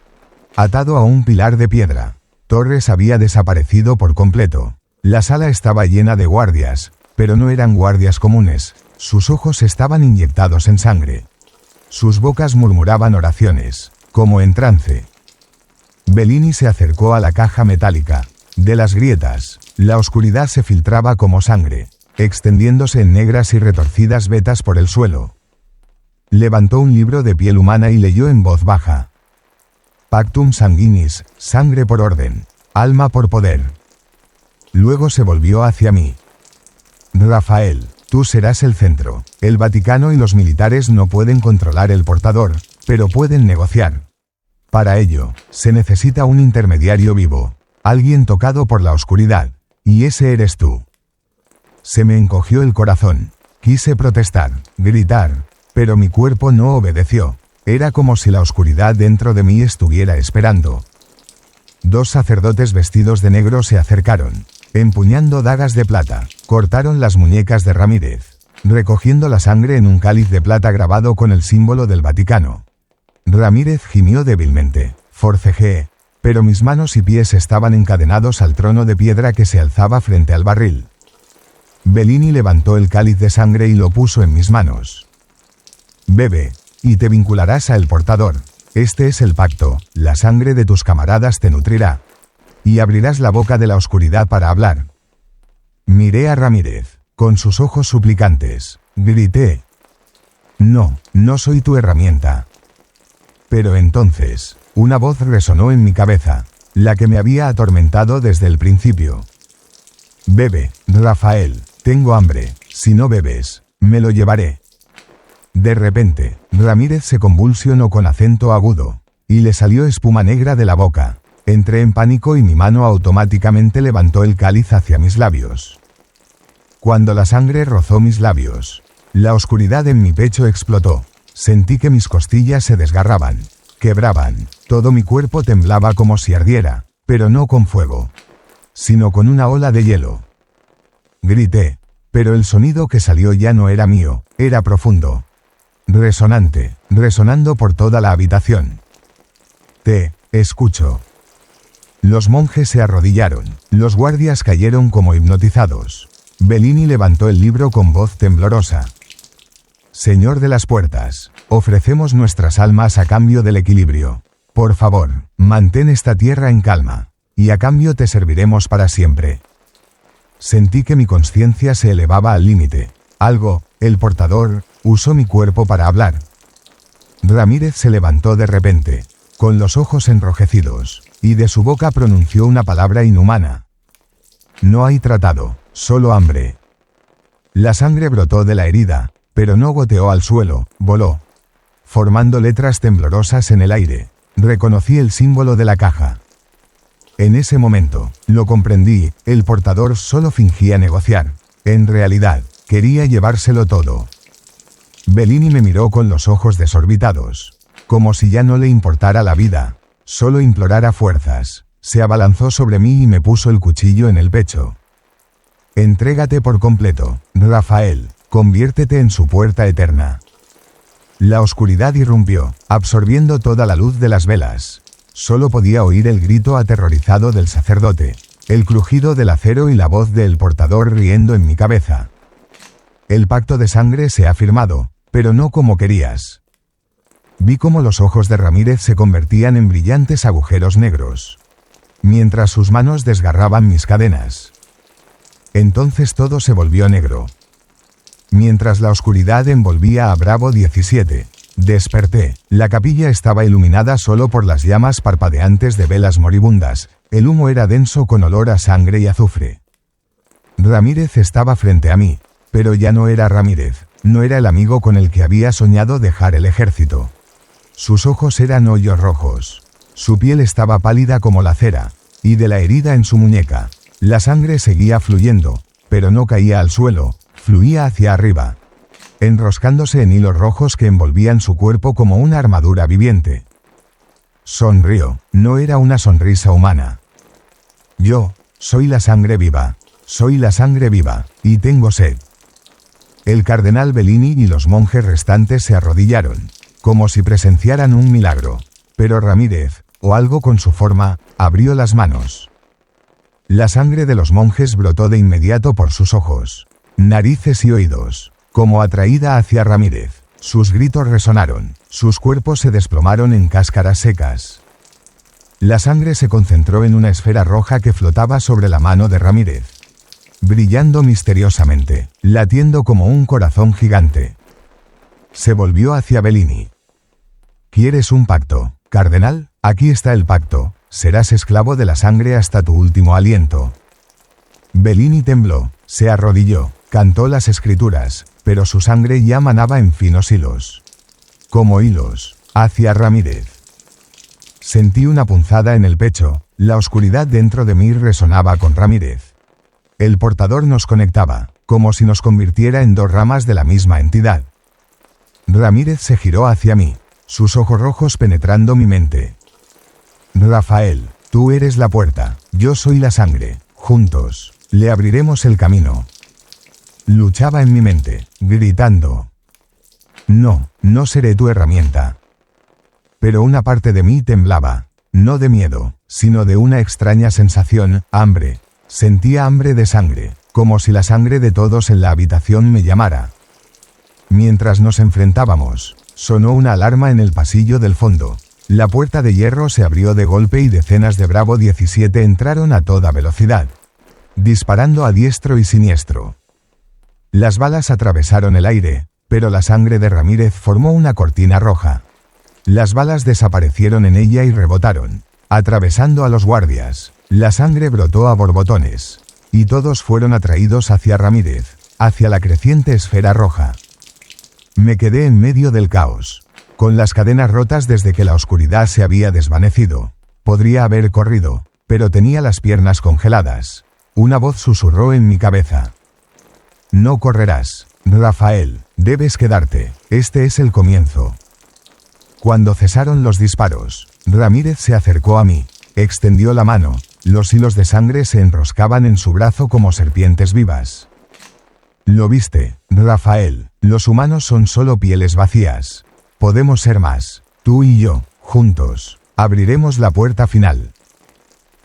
Atado a un pilar de piedra, Torres había desaparecido por completo. La sala estaba llena de guardias, pero no eran guardias comunes, sus ojos estaban inyectados en sangre. Sus bocas murmuraban oraciones, como en trance. Bellini se acercó a la caja metálica. De las grietas, la oscuridad se filtraba como sangre, extendiéndose en negras y retorcidas vetas por el suelo. Levantó un libro de piel humana y leyó en voz baja. Pactum sanguinis, sangre por orden, alma por poder. Luego se volvió hacia mí. Rafael, tú serás el centro. El Vaticano y los militares no pueden controlar el portador, pero pueden negociar. Para ello, se necesita un intermediario vivo, alguien tocado por la oscuridad, y ese eres tú. Se me encogió el corazón. Quise protestar, gritar, pero mi cuerpo no obedeció. Era como si la oscuridad dentro de mí estuviera esperando. Dos sacerdotes vestidos de negro se acercaron, empuñando dagas de plata, cortaron las muñecas de Ramírez, recogiendo la sangre en un cáliz de plata grabado con el símbolo del Vaticano. Ramírez gimió débilmente, forcejeé, pero mis manos y pies estaban encadenados al trono de piedra que se alzaba frente al barril. Bellini levantó el cáliz de sangre y lo puso en mis manos. Bebe, y te vincularás a el portador. Este es el pacto, la sangre de tus camaradas te nutrirá. Y abrirás la boca de la oscuridad para hablar. Miré a Ramírez, con sus ojos suplicantes, grité. No, no soy tu herramienta. Pero entonces, una voz resonó en mi cabeza, la que me había atormentado desde el principio. Bebe, Rafael, tengo hambre, si no bebes, Me lo llevaré. De repente, Ramírez se convulsionó con acento agudo, y le salió espuma negra de la boca. Entré en pánico y mi mano automáticamente levantó el cáliz hacia mis labios. Cuando la sangre rozó mis labios, la oscuridad en mi pecho explotó. Sentí que mis costillas se desgarraban, quebraban, todo mi cuerpo temblaba como si ardiera, pero no con fuego, sino con una ola de hielo. Grité, pero el sonido que salió ya no era mío, era profundo, resonante, resonando por toda la habitación. Te escucho. Los monjes se arrodillaron, los guardias cayeron como hipnotizados. Bellini levantó el libro con voz temblorosa. Señor de las puertas, ofrecemos nuestras almas a cambio del equilibrio. Por favor, mantén esta tierra en calma, y a cambio te serviremos para siempre. Sentí que mi conciencia se elevaba al límite. Algo, el portador, usó mi cuerpo para hablar. Ramírez se levantó de repente, con los ojos enrojecidos, y de su boca pronunció una palabra inhumana. No hay tratado, solo hambre. La sangre brotó de la herida, pero no goteó al suelo, voló, formando letras temblorosas en el aire. Reconocí el símbolo de la caja. En ese momento, lo comprendí, el portador solo fingía negociar. En realidad, quería llevárselo todo. Bellini me miró con los ojos desorbitados, como si ya no le importara la vida, solo implorara fuerzas. Se abalanzó sobre mí y me puso el cuchillo en el pecho. Entrégate por completo, Rafael, conviértete en su puerta eterna. La oscuridad irrumpió, absorbiendo toda la luz de las velas. Solo podía oír el grito aterrorizado del sacerdote, el crujido del acero y la voz del portador riendo en mi cabeza. El pacto de sangre se ha firmado, pero no como querías. Vi cómo los ojos de Ramírez se convertían en brillantes agujeros negros, mientras sus manos desgarraban mis cadenas. Entonces todo se volvió negro. Mientras la oscuridad envolvía a Bravo 17, desperté. La capilla estaba iluminada solo por las llamas parpadeantes de velas moribundas. El humo era denso con olor a sangre y azufre. Ramírez estaba frente a mí, pero ya no era Ramírez, no era el amigo con el que había soñado dejar el ejército. Sus ojos eran hoyos rojos. Su piel estaba pálida como la cera, y de la herida en su muñeca, la sangre seguía fluyendo, pero no caía al suelo, fluía hacia arriba, enroscándose en hilos rojos que envolvían su cuerpo como una armadura viviente. Sonrió, no era una sonrisa humana. Yo, soy la sangre viva, y tengo sed. El cardenal Bellini y los monjes restantes se arrodillaron, como si presenciaran un milagro, pero Ramírez, o algo con su forma, abrió las manos. La sangre de los monjes brotó de inmediato por sus ojos, narices y oídos, como atraída hacia Ramírez. Sus gritos resonaron, sus cuerpos se desplomaron en cáscaras secas. La sangre se concentró en una esfera roja que flotaba sobre la mano de Ramírez, brillando misteriosamente, latiendo como un corazón gigante. Se volvió hacia Bellini. ¿Quieres un pacto, cardenal? Aquí está el pacto. Serás esclavo de la sangre hasta tu último aliento. Bellini tembló, se arrodilló, cantó las escrituras, pero su sangre ya manaba en finos hilos, como hilos, hacia Ramírez. Sentí una punzada en el pecho, la oscuridad dentro de mí resonaba con Ramírez. El portador nos conectaba, como si nos convirtiera en dos ramas de la misma entidad. Ramírez se giró hacia mí, sus ojos rojos penetrando mi mente. Rafael, tú eres la puerta, yo soy la sangre, juntos, le abriremos el camino. Luchaba en mi mente, gritando. No, no seré tu herramienta. Pero una parte de mí temblaba, no de miedo, sino de una extraña sensación, hambre. Sentía hambre de sangre, como si la sangre de todos en la habitación me llamara. Mientras nos enfrentábamos, sonó una alarma en el pasillo del fondo. La puerta de hierro se abrió de golpe y decenas de Bravo 17 entraron a toda velocidad, disparando a diestro y siniestro. Las balas atravesaron el aire, pero la sangre de Ramírez formó una cortina roja. Las balas desaparecieron en ella y rebotaron, atravesando a los guardias. La sangre brotó a borbotones, y todos fueron atraídos hacia Ramírez, hacia la creciente esfera roja. Me quedé en medio del caos, con las cadenas rotas desde que la oscuridad se había desvanecido. Podría haber corrido, pero tenía las piernas congeladas. Una voz susurró en mi cabeza. No correrás, Rafael, debes quedarte, este es el comienzo. Cuando cesaron los disparos, Ramírez se acercó a mí, extendió la mano, los hilos de sangre se enroscaban en su brazo como serpientes vivas. Lo viste, Rafael, los humanos son solo pieles vacías. Podemos ser más, tú y yo, juntos, abriremos la puerta final.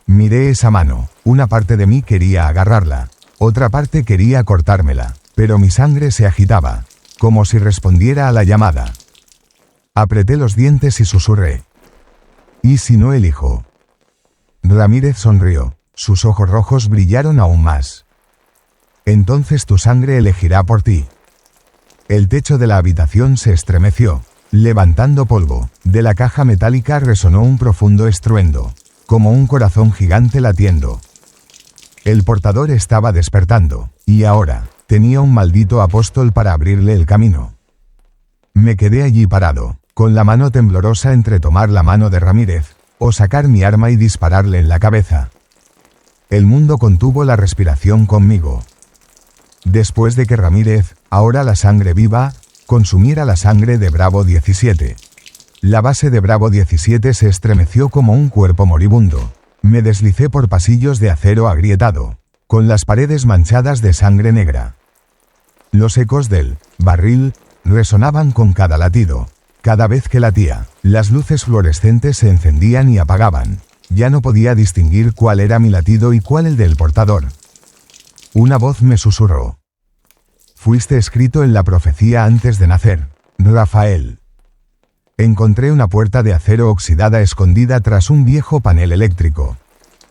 Miré esa mano, una parte de mí quería agarrarla, otra parte quería cortármela, pero mi sangre se agitaba, como si respondiera a la llamada. Apreté los dientes y susurré. ¿Y si no elijo? Ramírez sonrió, sus ojos rojos brillaron aún más. Entonces tu sangre elegirá por ti. El techo de la habitación se estremeció, levantando polvo. De la caja metálica resonó un profundo estruendo, como un corazón gigante latiendo. El portador estaba despertando, y ahora, tenía un maldito apóstol para abrirle el camino. Me quedé allí parado, con la mano temblorosa entre tomar la mano de Ramírez, o sacar mi arma y dispararle en la cabeza. El mundo contuvo la respiración conmigo. Después de que Ramírez, ahora la sangre viva, consumiera la sangre de Bravo 17. La base de Bravo 17 se estremeció como un cuerpo moribundo. Me deslicé por pasillos de acero agrietado, con las paredes manchadas de sangre negra. Los ecos del barril resonaban con cada latido. Cada vez que latía, las luces fluorescentes se encendían y apagaban. Ya no podía distinguir cuál era mi latido y cuál el del portador. Una voz me susurró. Fuiste escrito en la profecía antes de nacer, Rafael. Encontré una puerta de acero oxidada escondida tras un viejo panel eléctrico.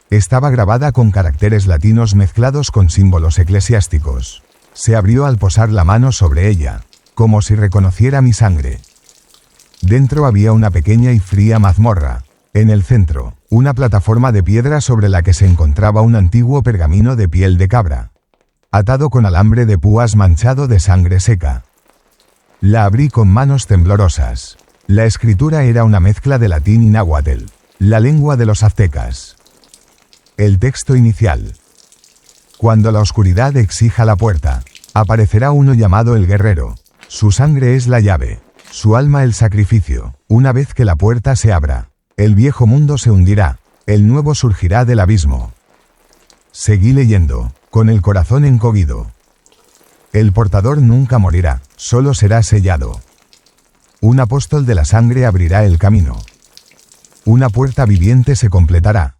Estaba grabada con caracteres latinos mezclados con símbolos eclesiásticos. Se abrió al posar la mano sobre ella, como si reconociera mi sangre. Dentro había una pequeña y fría mazmorra. En el centro, una plataforma de piedra sobre la que se encontraba un antiguo pergamino de piel de cabra, atado con alambre de púas manchado de sangre seca. La abrí con manos temblorosas. La escritura era una mezcla de latín y náhuatl, la lengua de los aztecas. El texto inicial. Cuando la oscuridad exija la puerta, aparecerá uno llamado el guerrero. Su sangre es la llave, su alma el sacrificio. Una vez que la puerta se abra, el viejo mundo se hundirá, el nuevo surgirá del abismo. Seguí leyendo, con el corazón encogido. El portador nunca morirá, solo será sellado. Un apóstol de la sangre abrirá el camino. Una puerta viviente se completará.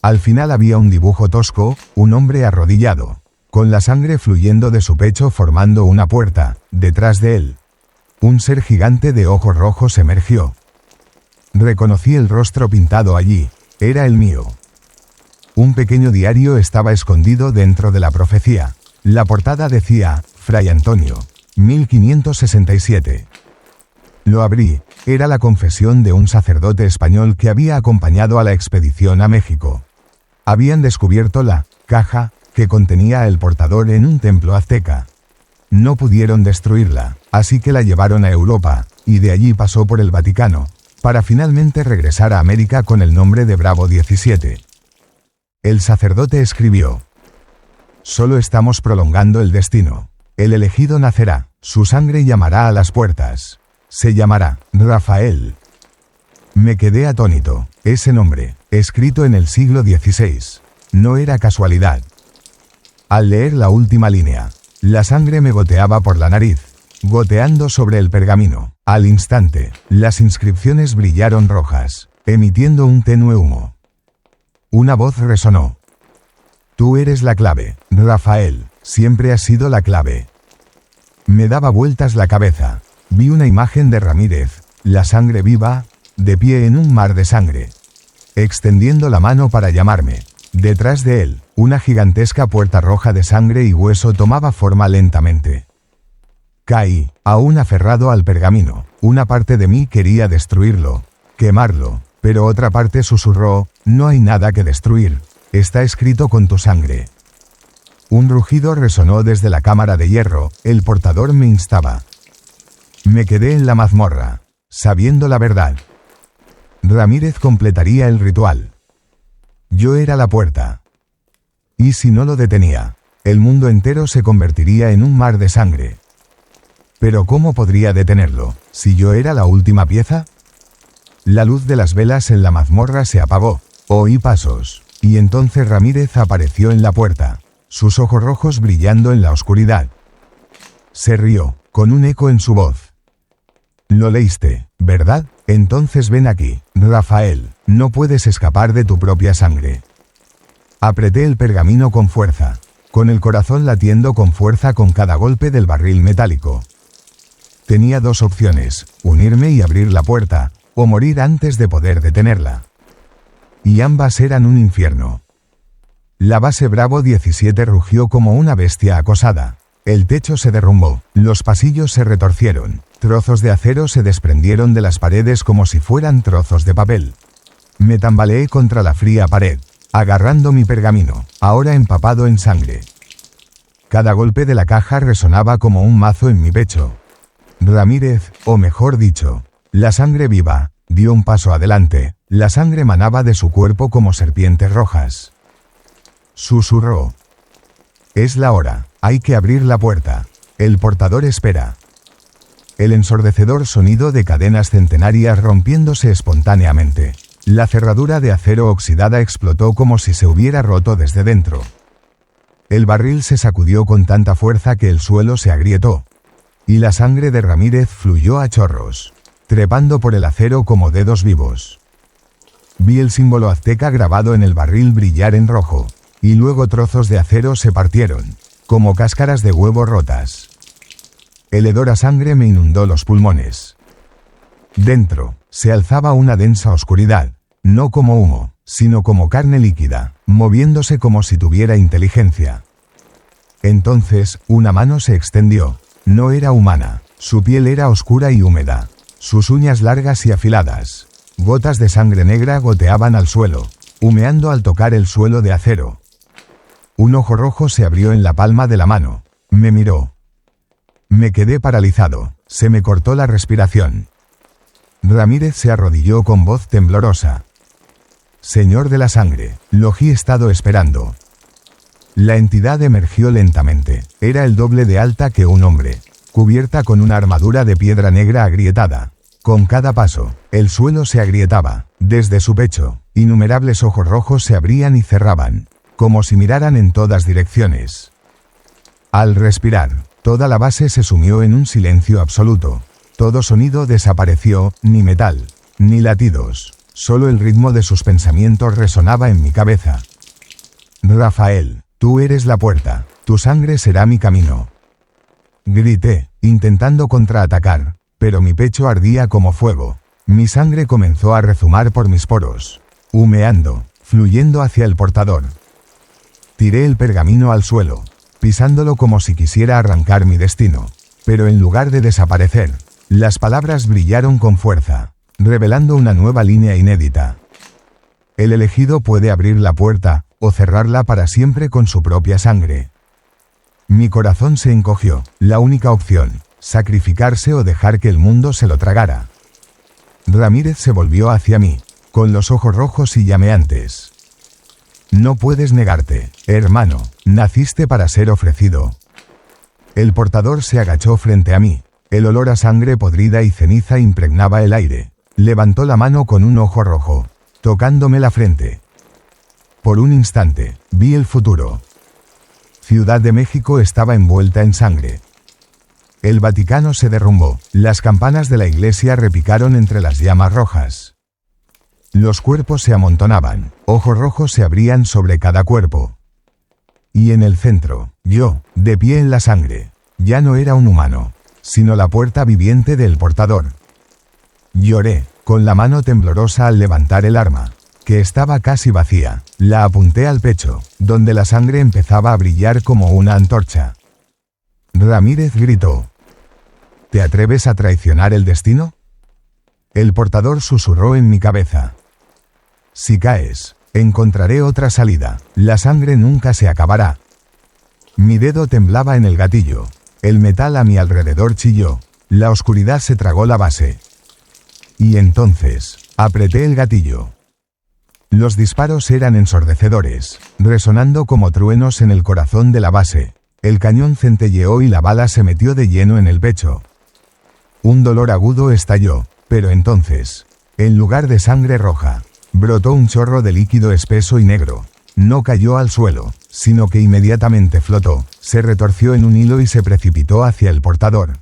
Al final había un dibujo tosco, un hombre arrodillado, con la sangre fluyendo de su pecho formando una puerta. Detrás de él, un ser gigante de ojos rojos emergió. Reconocí el rostro pintado allí, era el mío. Un pequeño diario estaba escondido dentro de la profecía. La portada decía, Fray Antonio, 1567. Lo abrí, era la confesión de un sacerdote español que había acompañado a la expedición a México. Habían descubierto la caja que contenía el portador en un templo azteca. No pudieron destruirla, así que la llevaron a Europa, y de allí pasó por el Vaticano, para finalmente regresar a América con el nombre de Bravo 17. El sacerdote escribió: solo estamos prolongando el destino. El elegido nacerá, su sangre llamará a las puertas. Se llamará Rafael. Me quedé atónito. Ese nombre, escrito en el siglo XVI, no era casualidad. Al leer la última línea, la sangre me goteaba por la nariz, goteando sobre el pergamino. Al instante, las inscripciones brillaron rojas, emitiendo un tenue humo. Una voz resonó. Tú eres la clave, Rafael, siempre has sido la clave. Me daba vueltas la cabeza. Vi una imagen de Ramírez, la sangre viva, de pie en un mar de sangre, extendiendo la mano para llamarme. Detrás de él, una gigantesca puerta roja de sangre y hueso tomaba forma lentamente. Caí, aún aferrado al pergamino. Una parte de mí quería destruirlo, quemarlo, pero otra parte susurró, no hay nada que destruir, está escrito con tu sangre. Un rugido resonó desde la cámara de hierro, el portador me instaba. Me quedé en la mazmorra, sabiendo la verdad. Ramírez completaría el ritual. Yo era la puerta. Y si no lo detenía, el mundo entero se convertiría en un mar de sangre. Pero ¿cómo podría detenerlo, si yo era la última pieza? La luz de las velas en la mazmorra se apagó, oí pasos, y entonces Ramírez apareció en la puerta, sus ojos rojos brillando en la oscuridad. Se rió, con un eco en su voz. Lo leíste, ¿verdad? Entonces ven aquí, Rafael, no puedes escapar de tu propia sangre. Apreté el pergamino con fuerza, con el corazón latiendo con fuerza con cada golpe del barril metálico. Tenía dos opciones, unirme y abrir la puerta, o morir antes de poder detenerla. Y ambas eran un infierno. La base Bravo 17 rugió como una bestia acosada. El techo se derrumbó, los pasillos se retorcieron, trozos de acero se desprendieron de las paredes como si fueran trozos de papel. Me tambaleé contra la fría pared, agarrando mi pergamino, ahora empapado en sangre. Cada golpe de la caja resonaba como un mazo en mi pecho. Ramírez, o mejor dicho, la sangre viva, dio un paso adelante, la sangre manaba de su cuerpo como serpientes rojas. Susurró. Es la hora, hay que abrir la puerta. El portador espera. El ensordecedor sonido de cadenas centenarias rompiéndose espontáneamente. La cerradura de acero oxidada explotó como si se hubiera roto desde dentro. El barril se sacudió con tanta fuerza que el suelo se agrietó. Y la sangre de Ramírez fluyó a chorros, trepando por el acero como dedos vivos. Vi el símbolo azteca grabado en el barril brillar en rojo, y luego trozos de acero se partieron, como cáscaras de huevo rotas. El hedor a sangre me inundó los pulmones. Dentro, se alzaba una densa oscuridad, no como humo, sino como carne líquida, moviéndose como si tuviera inteligencia. Entonces, una mano se extendió. No era humana, su piel era oscura y húmeda, sus uñas largas y afiladas. Gotas de sangre negra goteaban al suelo, humeando al tocar el suelo de acero. Un ojo rojo se abrió en la palma de la mano. Me miró. Me quedé paralizado, se me cortó la respiración. Ramírez se arrodilló con voz temblorosa. Señor de la sangre, lo he estado esperando. La entidad emergió lentamente, era el doble de alta que un hombre, cubierta con una armadura de piedra negra agrietada. Con cada paso, el suelo se agrietaba, desde su pecho, innumerables ojos rojos se abrían y cerraban, como si miraran en todas direcciones. Al respirar, toda la base se sumió en un silencio absoluto. Todo sonido desapareció, ni metal, ni latidos, solo el ritmo de sus pensamientos resonaba en mi cabeza. Rafael, tú eres la puerta, tu sangre será mi camino. Grité, intentando contraatacar, pero mi pecho ardía como fuego. Mi sangre comenzó a rezumar por mis poros, humeando, fluyendo hacia el portador. Tiré el pergamino al suelo, pisándolo como si quisiera arrancar mi destino, pero en lugar de desaparecer, las palabras brillaron con fuerza, revelando una nueva línea inédita. El elegido puede abrir la puerta, o cerrarla para siempre con su propia sangre. Mi corazón se encogió, la única opción, sacrificarse o dejar que el mundo se lo tragara. Ramírez se volvió hacia mí, con los ojos rojos y llameantes. No puedes negarte, hermano, naciste para ser ofrecido. El portador se agachó frente a mí, el olor a sangre podrida y ceniza impregnaba el aire. Levantó la mano con un ojo rojo, tocándome la frente. Por un instante, vi el futuro. Ciudad de México estaba envuelta en sangre. El Vaticano se derrumbó, las campanas de la iglesia repicaron entre las llamas rojas. Los cuerpos se amontonaban, ojos rojos se abrían sobre cada cuerpo. Y en el centro, yo, de pie en la sangre, ya no era un humano, sino la puerta viviente del portador. Lloré, con la mano temblorosa al levantar el arma, que estaba casi vacía, la apunté al pecho, donde la sangre empezaba a brillar como una antorcha. Ramírez gritó. ¿Te atreves a traicionar el destino? El portador susurró en mi cabeza. Si caes, encontraré otra salida, la sangre nunca se acabará. Mi dedo temblaba en el gatillo. El metal a mi alrededor chilló. La oscuridad se tragó la base. Y entonces, apreté el gatillo. Los disparos eran ensordecedores, resonando como truenos en el corazón de la base. El cañón centelleó y la bala se metió de lleno en el pecho. Un dolor agudo estalló, pero entonces, en lugar de sangre roja, brotó un chorro de líquido espeso y negro. No cayó al suelo, sino que inmediatamente flotó, se retorció en un hilo y se precipitó hacia el portador.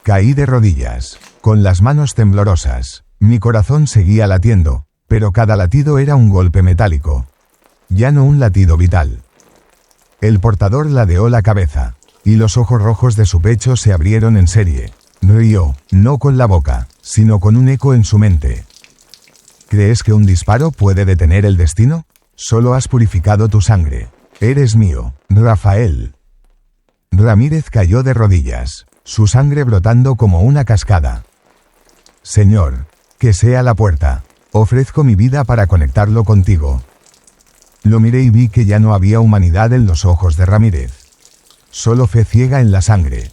Caí de rodillas, con las manos temblorosas. Mi corazón seguía latiendo, pero cada latido era un golpe metálico. Ya no un latido vital. El portador ladeó la cabeza, y los ojos rojos de su pecho se abrieron en serie. Rió, no con la boca, sino con un eco en su mente. ¿Crees que un disparo puede detener el destino? Solo has purificado tu sangre. Eres mío, Rafael. Ramírez cayó de rodillas, su sangre brotando como una cascada. Señor, que sea la puerta. Ofrezco mi vida para conectarlo contigo. Lo miré y vi que ya no había humanidad en los ojos de Ramírez. Solo fe ciega en la sangre.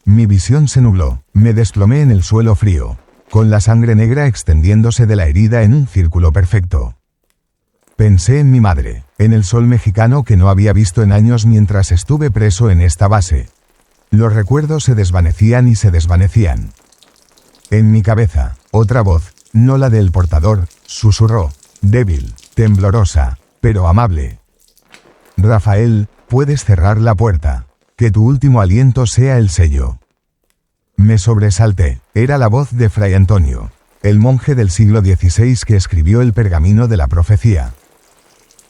Mi visión se nubló, me desplomé en el suelo frío, con la sangre negra extendiéndose de la herida en un círculo perfecto. Pensé en mi madre, en el sol mexicano que no había visto en años mientras estuve preso en esta base. Los recuerdos se desvanecían y se desvanecían. En mi cabeza, otra voz, no la del portador, susurró, débil, temblorosa, pero amable. Rafael, puedes cerrar la puerta. Que tu último aliento sea el sello. Me sobresalté. Era la voz de Fray Antonio, el monje del siglo XVI que escribió el pergamino de la profecía.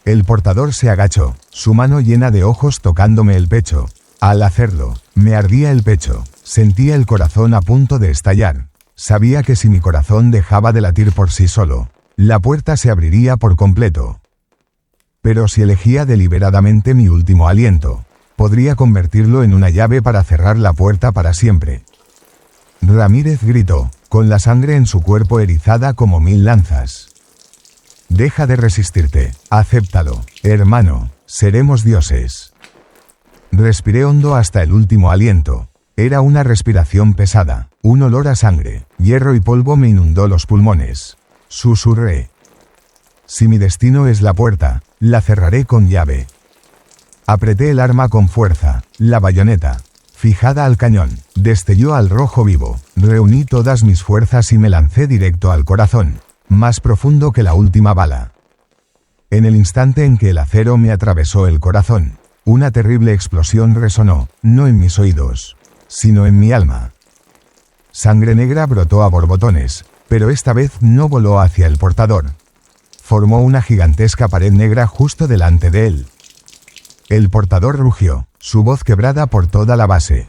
El portador se agachó, su mano llena de ojos tocándome el pecho. Al hacerlo, me ardía el pecho, sentía el corazón a punto de estallar. Sabía que si mi corazón dejaba de latir por sí solo, la puerta se abriría por completo. Pero si elegía deliberadamente mi último aliento, podría convertirlo en una llave para cerrar la puerta para siempre. Ramírez gritó, con la sangre en su cuerpo erizada como 1000 lanzas. Deja de resistirte, acéptalo, hermano, seremos dioses. Respiré hondo hasta el último aliento. Era una respiración pesada, un olor a sangre, hierro y polvo me inundó los pulmones. Susurré. Si mi destino es la puerta, la cerraré con llave. Apreté el arma con fuerza, la bayoneta, fijada al cañón, destelló al rojo vivo, reuní todas mis fuerzas y me lancé directo al corazón, más profundo que la última bala. En el instante en que el acero me atravesó el corazón, una terrible explosión resonó, no en mis oídos, sino en mi alma. Sangre negra brotó a borbotones, pero esta vez no voló hacia el portador. Formó una gigantesca pared negra justo delante de él. El portador rugió, su voz quebrada por toda la base.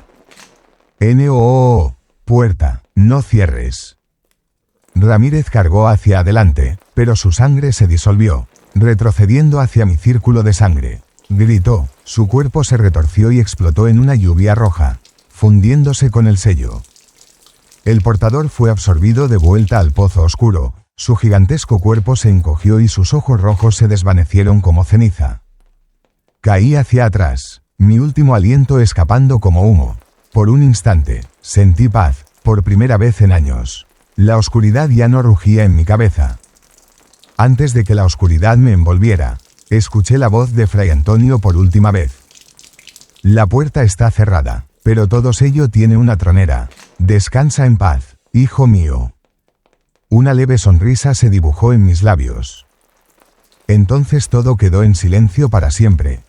Puerta, no cierres. Ramírez cargó hacia adelante, pero su sangre se disolvió, retrocediendo hacia mi círculo de sangre. Gritó, su cuerpo se retorció y explotó en una lluvia roja, fundiéndose con el sello. El portador fue absorbido de vuelta al pozo oscuro, su gigantesco cuerpo se encogió y sus ojos rojos se desvanecieron como ceniza. Caí hacia atrás, mi último aliento escapando como humo. Por un instante, sentí paz, por primera vez en años. La oscuridad ya no rugía en mi cabeza. Antes de que la oscuridad me envolviera, escuché la voz de Fray Antonio por última vez. La puerta está cerrada, pero todo sello tiene una tronera. Descansa en paz, hijo mío. Una leve sonrisa se dibujó en mis labios. Entonces todo quedó en silencio para siempre.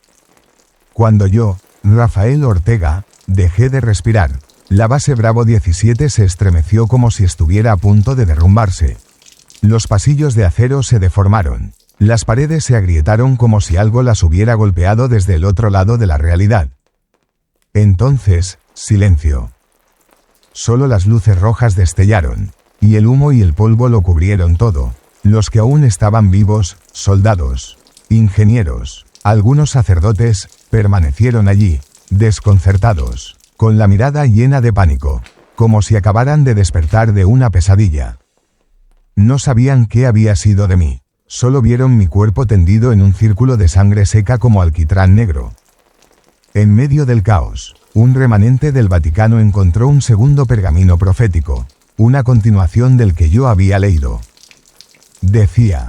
Cuando yo, Rafael Ortega, dejé de respirar, la base Bravo 17 se estremeció como si estuviera a punto de derrumbarse. Los pasillos de acero se deformaron. Las paredes se agrietaron como si algo las hubiera golpeado desde el otro lado de la realidad. Entonces, silencio. Solo las luces rojas destellaron, y el humo y el polvo lo cubrieron todo. Los que aún estaban vivos, soldados, ingenieros, algunos sacerdotes, permanecieron allí, desconcertados, con la mirada llena de pánico, como si acabaran de despertar de una pesadilla. No sabían qué había sido de mí, solo vieron mi cuerpo tendido en un círculo de sangre seca como alquitrán negro. En medio del caos, un remanente del Vaticano encontró un segundo pergamino profético, una continuación del que yo había leído. Decía: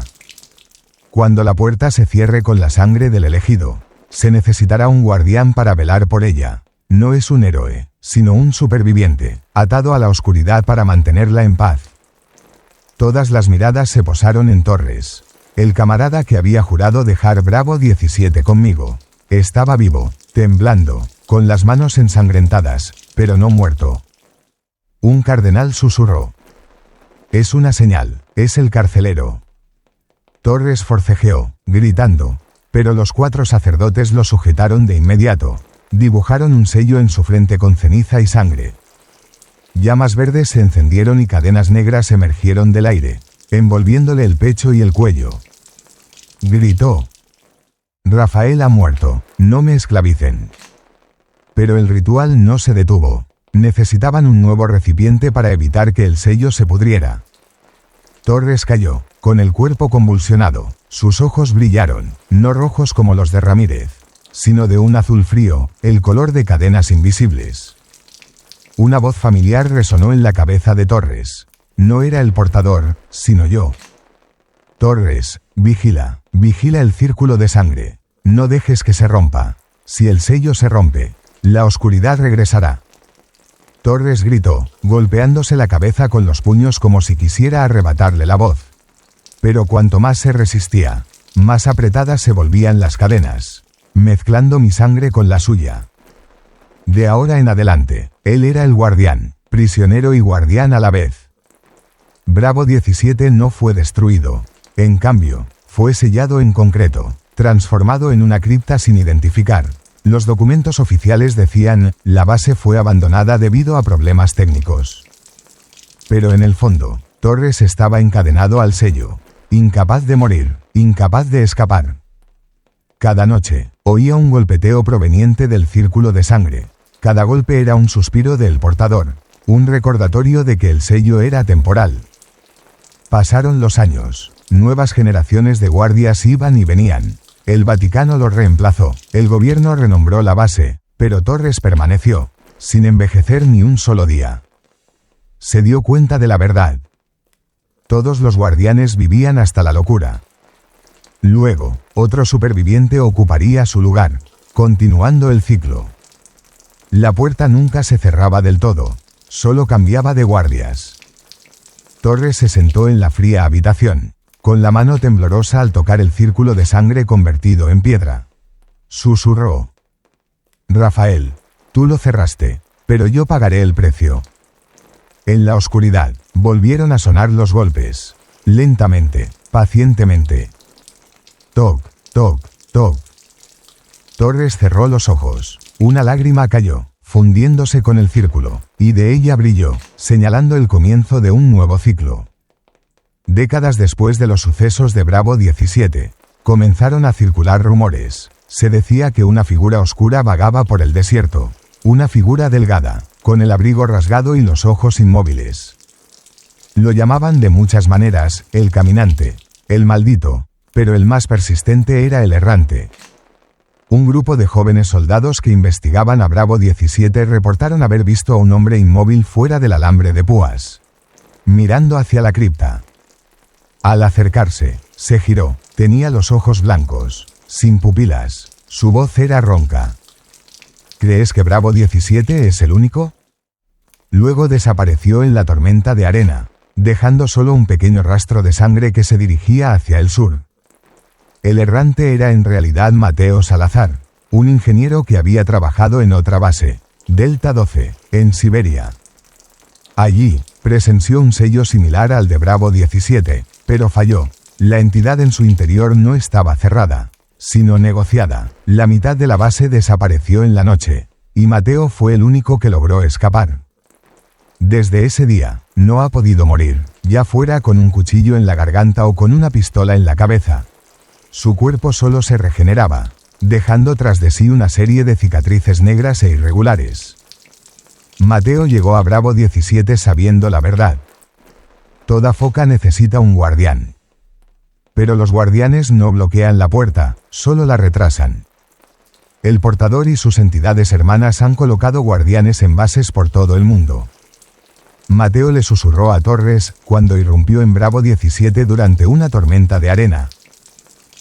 cuando la puerta se cierre con la sangre del elegido, se necesitará un guardián para velar por ella. No es un héroe, sino un superviviente, atado a la oscuridad para mantenerla en paz. Todas las miradas se posaron en Torres, el camarada que había jurado dejar Bravo 17 conmigo. Estaba vivo, temblando, con las manos ensangrentadas, pero no muerto. Un cardenal susurró: es una señal, es el carcelero. Torres forcejeó, gritando, pero los 4 sacerdotes lo sujetaron de inmediato. Dibujaron un sello en su frente con ceniza y sangre. Llamas verdes se encendieron y cadenas negras emergieron del aire, envolviéndole el pecho y el cuello. Gritó: Rafael ha muerto, no me esclavicen. Pero el ritual no se detuvo. Necesitaban un nuevo recipiente para evitar que el sello se pudriera. Torres cayó, con el cuerpo convulsionado. Sus ojos brillaron, no rojos como los de Ramírez, sino de un azul frío, el color de cadenas invisibles. Una voz familiar resonó en la cabeza de Torres. No era el portador, sino yo. Torres, vigila, vigila el círculo de sangre. No dejes que se rompa. Si el sello se rompe, la oscuridad regresará. Torres gritó, golpeándose la cabeza con los puños como si quisiera arrebatarle la voz. Pero cuanto más se resistía, más apretadas se volvían las cadenas, mezclando mi sangre con la suya. De ahora en adelante, él era el guardián, prisionero y guardián a la vez. Bravo 17 no fue destruido. En cambio, fue sellado en concreto, transformado en una cripta sin identificar. Los documentos oficiales decían: la base fue abandonada debido a problemas técnicos. Pero en el fondo, Torres estaba encadenado al sello, incapaz de morir, incapaz de escapar. Cada noche, oía un golpeteo proveniente del círculo de sangre. Cada golpe era un suspiro del portador, un recordatorio de que el sello era temporal. Pasaron los años, nuevas generaciones de guardias iban y venían. El Vaticano lo reemplazó, el gobierno renombró la base, pero Torres permaneció, sin envejecer ni un solo día. Se dio cuenta de la verdad. Todos los guardianes vivían hasta la locura. Luego, otro superviviente ocuparía su lugar, continuando el ciclo. La puerta nunca se cerraba del todo, solo cambiaba de guardias. Torres se sentó en la fría habitación, con la mano temblorosa al tocar el círculo de sangre convertido en piedra. Susurró: Rafael, tú lo cerraste, pero yo pagaré el precio. En la oscuridad, volvieron a sonar los golpes, lentamente, pacientemente. Toc, toc, toc. Torres cerró los ojos. Una lágrima cayó, fundiéndose con el círculo, y de ella brilló, señalando el comienzo de un nuevo ciclo. Décadas después de los sucesos de Bravo 17, comenzaron a circular rumores. Se decía que una figura oscura vagaba por el desierto, una figura delgada, con el abrigo rasgado y los ojos inmóviles. Lo llamaban de muchas maneras: el caminante, el maldito, pero el más persistente era el errante. Un grupo de jóvenes soldados que investigaban a Bravo 17 reportaron haber visto a un hombre inmóvil fuera del alambre de púas, mirando hacia la cripta. Al acercarse, se giró. Tenía los ojos blancos, sin pupilas. Su voz era ronca. ¿Crees que Bravo 17 es el único? Luego desapareció en la tormenta de arena, dejando solo un pequeño rastro de sangre que se dirigía hacia el sur. El errante era en realidad Mateo Salazar, un ingeniero que había trabajado en otra base, Delta 12, en Siberia. Allí, presenció un sello similar al de Bravo 17, pero falló. La entidad en su interior no estaba cerrada, sino negociada. La mitad de la base desapareció en la noche, y Mateo fue el único que logró escapar. Desde ese día, no ha podido morir, ya fuera con un cuchillo en la garganta o con una pistola en la cabeza. Su cuerpo solo se regeneraba, dejando tras de sí una serie de cicatrices negras e irregulares. Mateo llegó a Bravo 17 sabiendo la verdad. Toda foca necesita un guardián. Pero los guardianes no bloquean la puerta, solo la retrasan. El portador y sus entidades hermanas han colocado guardianes en bases por todo el mundo. Mateo le susurró a Torres, cuando irrumpió en Bravo 17 durante una tormenta de arena.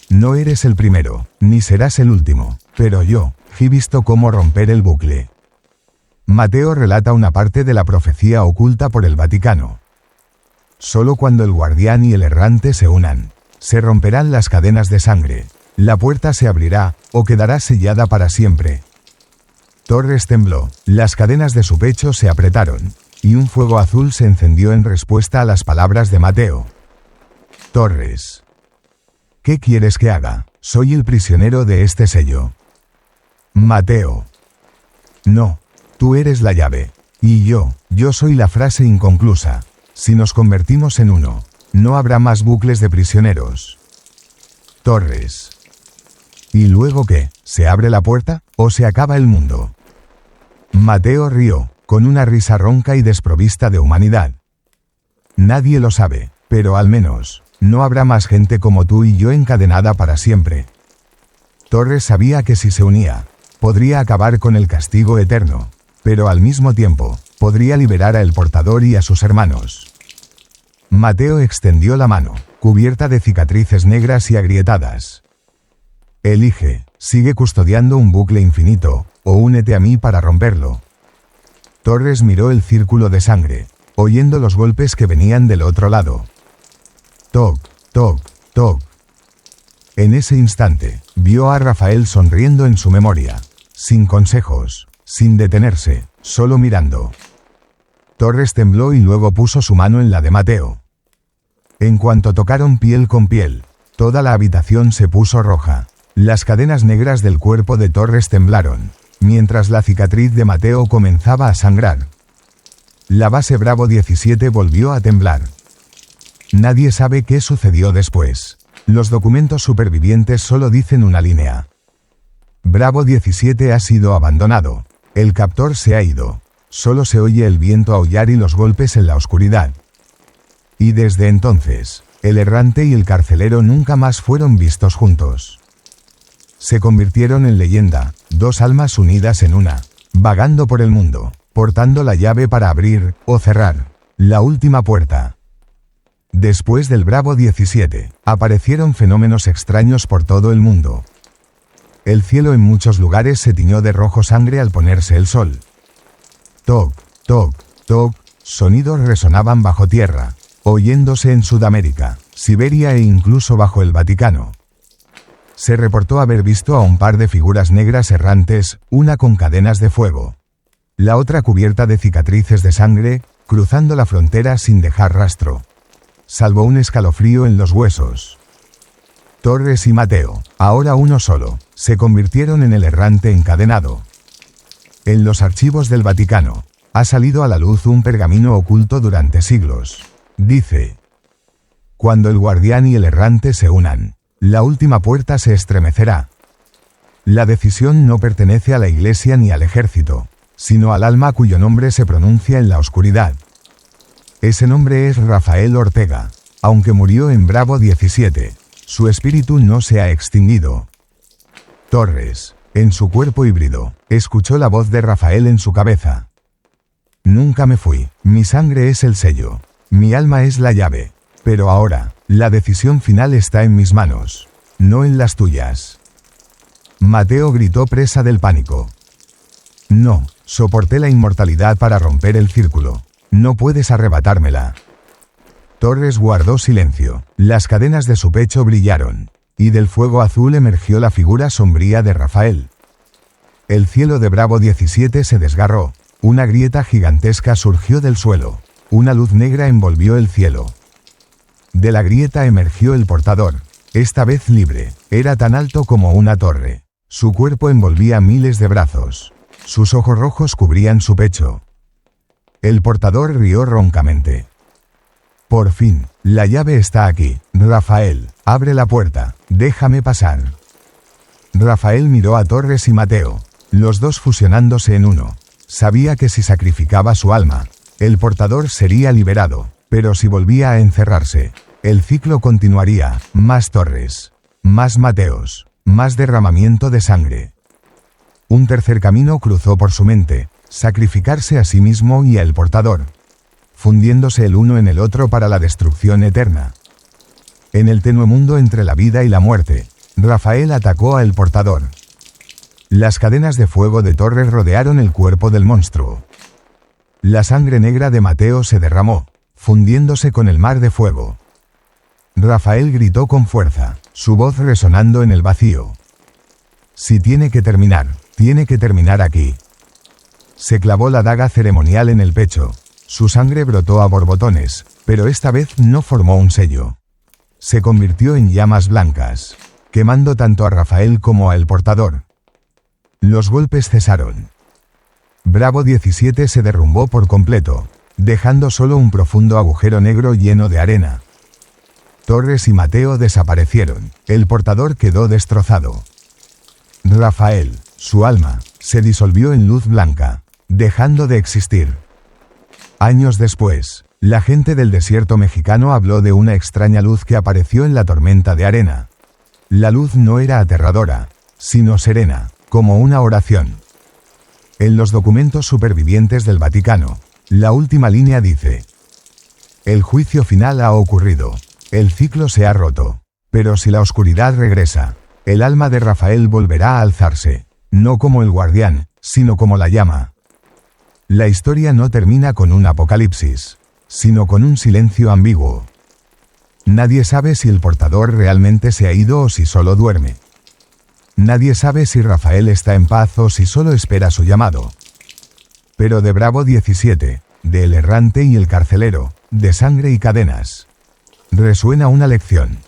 No eres el primero, ni serás el último, pero yo he visto cómo romper el bucle. Mateo relata una parte de la profecía oculta por el Vaticano. Solo cuando el guardián y el errante se unan, se romperán las cadenas de sangre. La puerta se abrirá, o quedará sellada para siempre. Torres tembló, las cadenas de su pecho se apretaron, y un fuego azul se encendió en respuesta a las palabras de Mateo. Torres. ¿Qué quieres que haga? Soy el prisionero de este sello. Mateo. No, tú eres la llave. Y yo soy la frase inconclusa. Si nos convertimos en uno, no habrá más bucles de prisioneros. Torres. ¿Y luego qué? ¿Se abre la puerta, o se acaba el mundo? Mateo rió, con una risa ronca y desprovista de humanidad. Nadie lo sabe, pero al menos, no habrá más gente como tú y yo encadenada para siempre. Torres sabía que si se unía, podría acabar con el castigo eterno, pero al mismo tiempo, podría liberar a el portador y a sus hermanos. Mateo extendió la mano, cubierta de cicatrices negras y agrietadas. Elige, sigue custodiando un bucle infinito, o únete a mí para romperlo. Torres miró el círculo de sangre, oyendo los golpes que venían del otro lado. Toc, toc, toc. En ese instante, vio a Rafael sonriendo en su memoria, sin consejos, sin detenerse, solo mirando. Torres tembló y luego puso su mano en la de Mateo. En cuanto tocaron piel con piel, toda la habitación se puso roja. Las cadenas negras del cuerpo de Torres temblaron, mientras la cicatriz de Mateo comenzaba a sangrar. La base Bravo 17 volvió a temblar. Nadie sabe qué sucedió después. Los documentos supervivientes solo dicen una línea. Bravo 17 ha sido abandonado. El captor se ha ido. Solo se oye el viento aullar y los golpes en la oscuridad. Y desde entonces, el errante y el carcelero nunca más fueron vistos juntos. Se convirtieron en leyenda, dos almas unidas en una, vagando por el mundo, portando la llave para abrir, o cerrar, la última puerta. Después del Bravo 17, aparecieron fenómenos extraños por todo el mundo. El cielo en muchos lugares se tiñó de rojo sangre al ponerse el sol. Toc, toc, toc, sonidos resonaban bajo tierra, oyéndose en Sudamérica, Siberia e incluso bajo el Vaticano. Se reportó haber visto a un par de figuras negras errantes, una con cadenas de fuego, la otra cubierta de cicatrices de sangre, cruzando la frontera sin dejar rastro, salvo un escalofrío en los huesos. Torres y Mateo, ahora uno solo, se convirtieron en el errante encadenado. En los archivos del Vaticano, ha salido a la luz un pergamino oculto durante siglos. Dice: cuando el guardián y el errante se unan, la última puerta se estremecerá. La decisión no pertenece a la iglesia ni al ejército, sino al alma cuyo nombre se pronuncia en la oscuridad. Ese nombre es Rafael Ortega. Aunque murió en Bravo 17, su espíritu no se ha extinguido. Torres, en su cuerpo híbrido, escuchó la voz de Rafael en su cabeza. Nunca me fui, mi sangre es el sello, mi alma es la llave, pero ahora, la decisión final está en mis manos, no en las tuyas. Mateo gritó presa del pánico. No, soporté la inmortalidad para romper el círculo. No puedes arrebatármela. Torres guardó silencio. Las cadenas de su pecho brillaron, y del fuego azul emergió la figura sombría de Rafael. El cielo de Bravo 17 se desgarró. Una grieta gigantesca surgió del suelo. Una luz negra envolvió el cielo. De la grieta emergió el portador, esta vez libre. Era tan alto como una torre. Su cuerpo envolvía miles de brazos. Sus ojos rojos cubrían su pecho. El portador rió roncamente. Por fin, la llave está aquí. Rafael, abre la puerta, déjame pasar. Rafael miró a Torres y Mateo, los dos fusionándose en uno. Sabía que si sacrificaba su alma, el portador sería liberado, pero si volvía a encerrarse, el ciclo continuaría. Más Torres, más Mateos, más derramamiento de sangre. Un tercer camino cruzó por su mente: sacrificarse a sí mismo y a el portador, fundiéndose el uno en el otro para la destrucción eterna. En el tenue mundo entre la vida y la muerte, Rafael atacó a el portador. Las cadenas de fuego de Torres rodearon el cuerpo del monstruo. La sangre negra de Mateo se derramó, fundiéndose con el mar de fuego. Rafael gritó con fuerza, su voz resonando en el vacío. Si tiene que terminar aquí. Se clavó la daga ceremonial en el pecho. Su sangre brotó a borbotones, pero esta vez no formó un sello. Se convirtió en llamas blancas, quemando tanto a Rafael como a el portador. Los golpes cesaron. Bravo 17 se derrumbó por completo, dejando solo un profundo agujero negro lleno de arena. Torres y Mateo desaparecieron, el portador quedó destrozado. Rafael, su alma, se disolvió en luz blanca, dejando de existir. Años después, la gente del desierto mexicano habló de una extraña luz que apareció en la tormenta de arena. La luz no era aterradora, sino serena, como una oración. En los documentos supervivientes del Vaticano, la última línea dice: el juicio final ha ocurrido, el ciclo se ha roto, pero si la oscuridad regresa, el alma de Rafael volverá a alzarse, no como el guardián, sino como la llama. La historia no termina con un apocalipsis, sino con un silencio ambiguo. Nadie sabe si el portador realmente se ha ido o si solo duerme. Nadie sabe si Rafael está en paz o si solo espera su llamado. Pero de Bravo 17, de El Errante y el Carcelero, de Sangre y Cadenas, resuena una lección.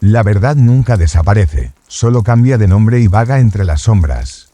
La verdad nunca desaparece, solo cambia de nombre y vaga entre las sombras.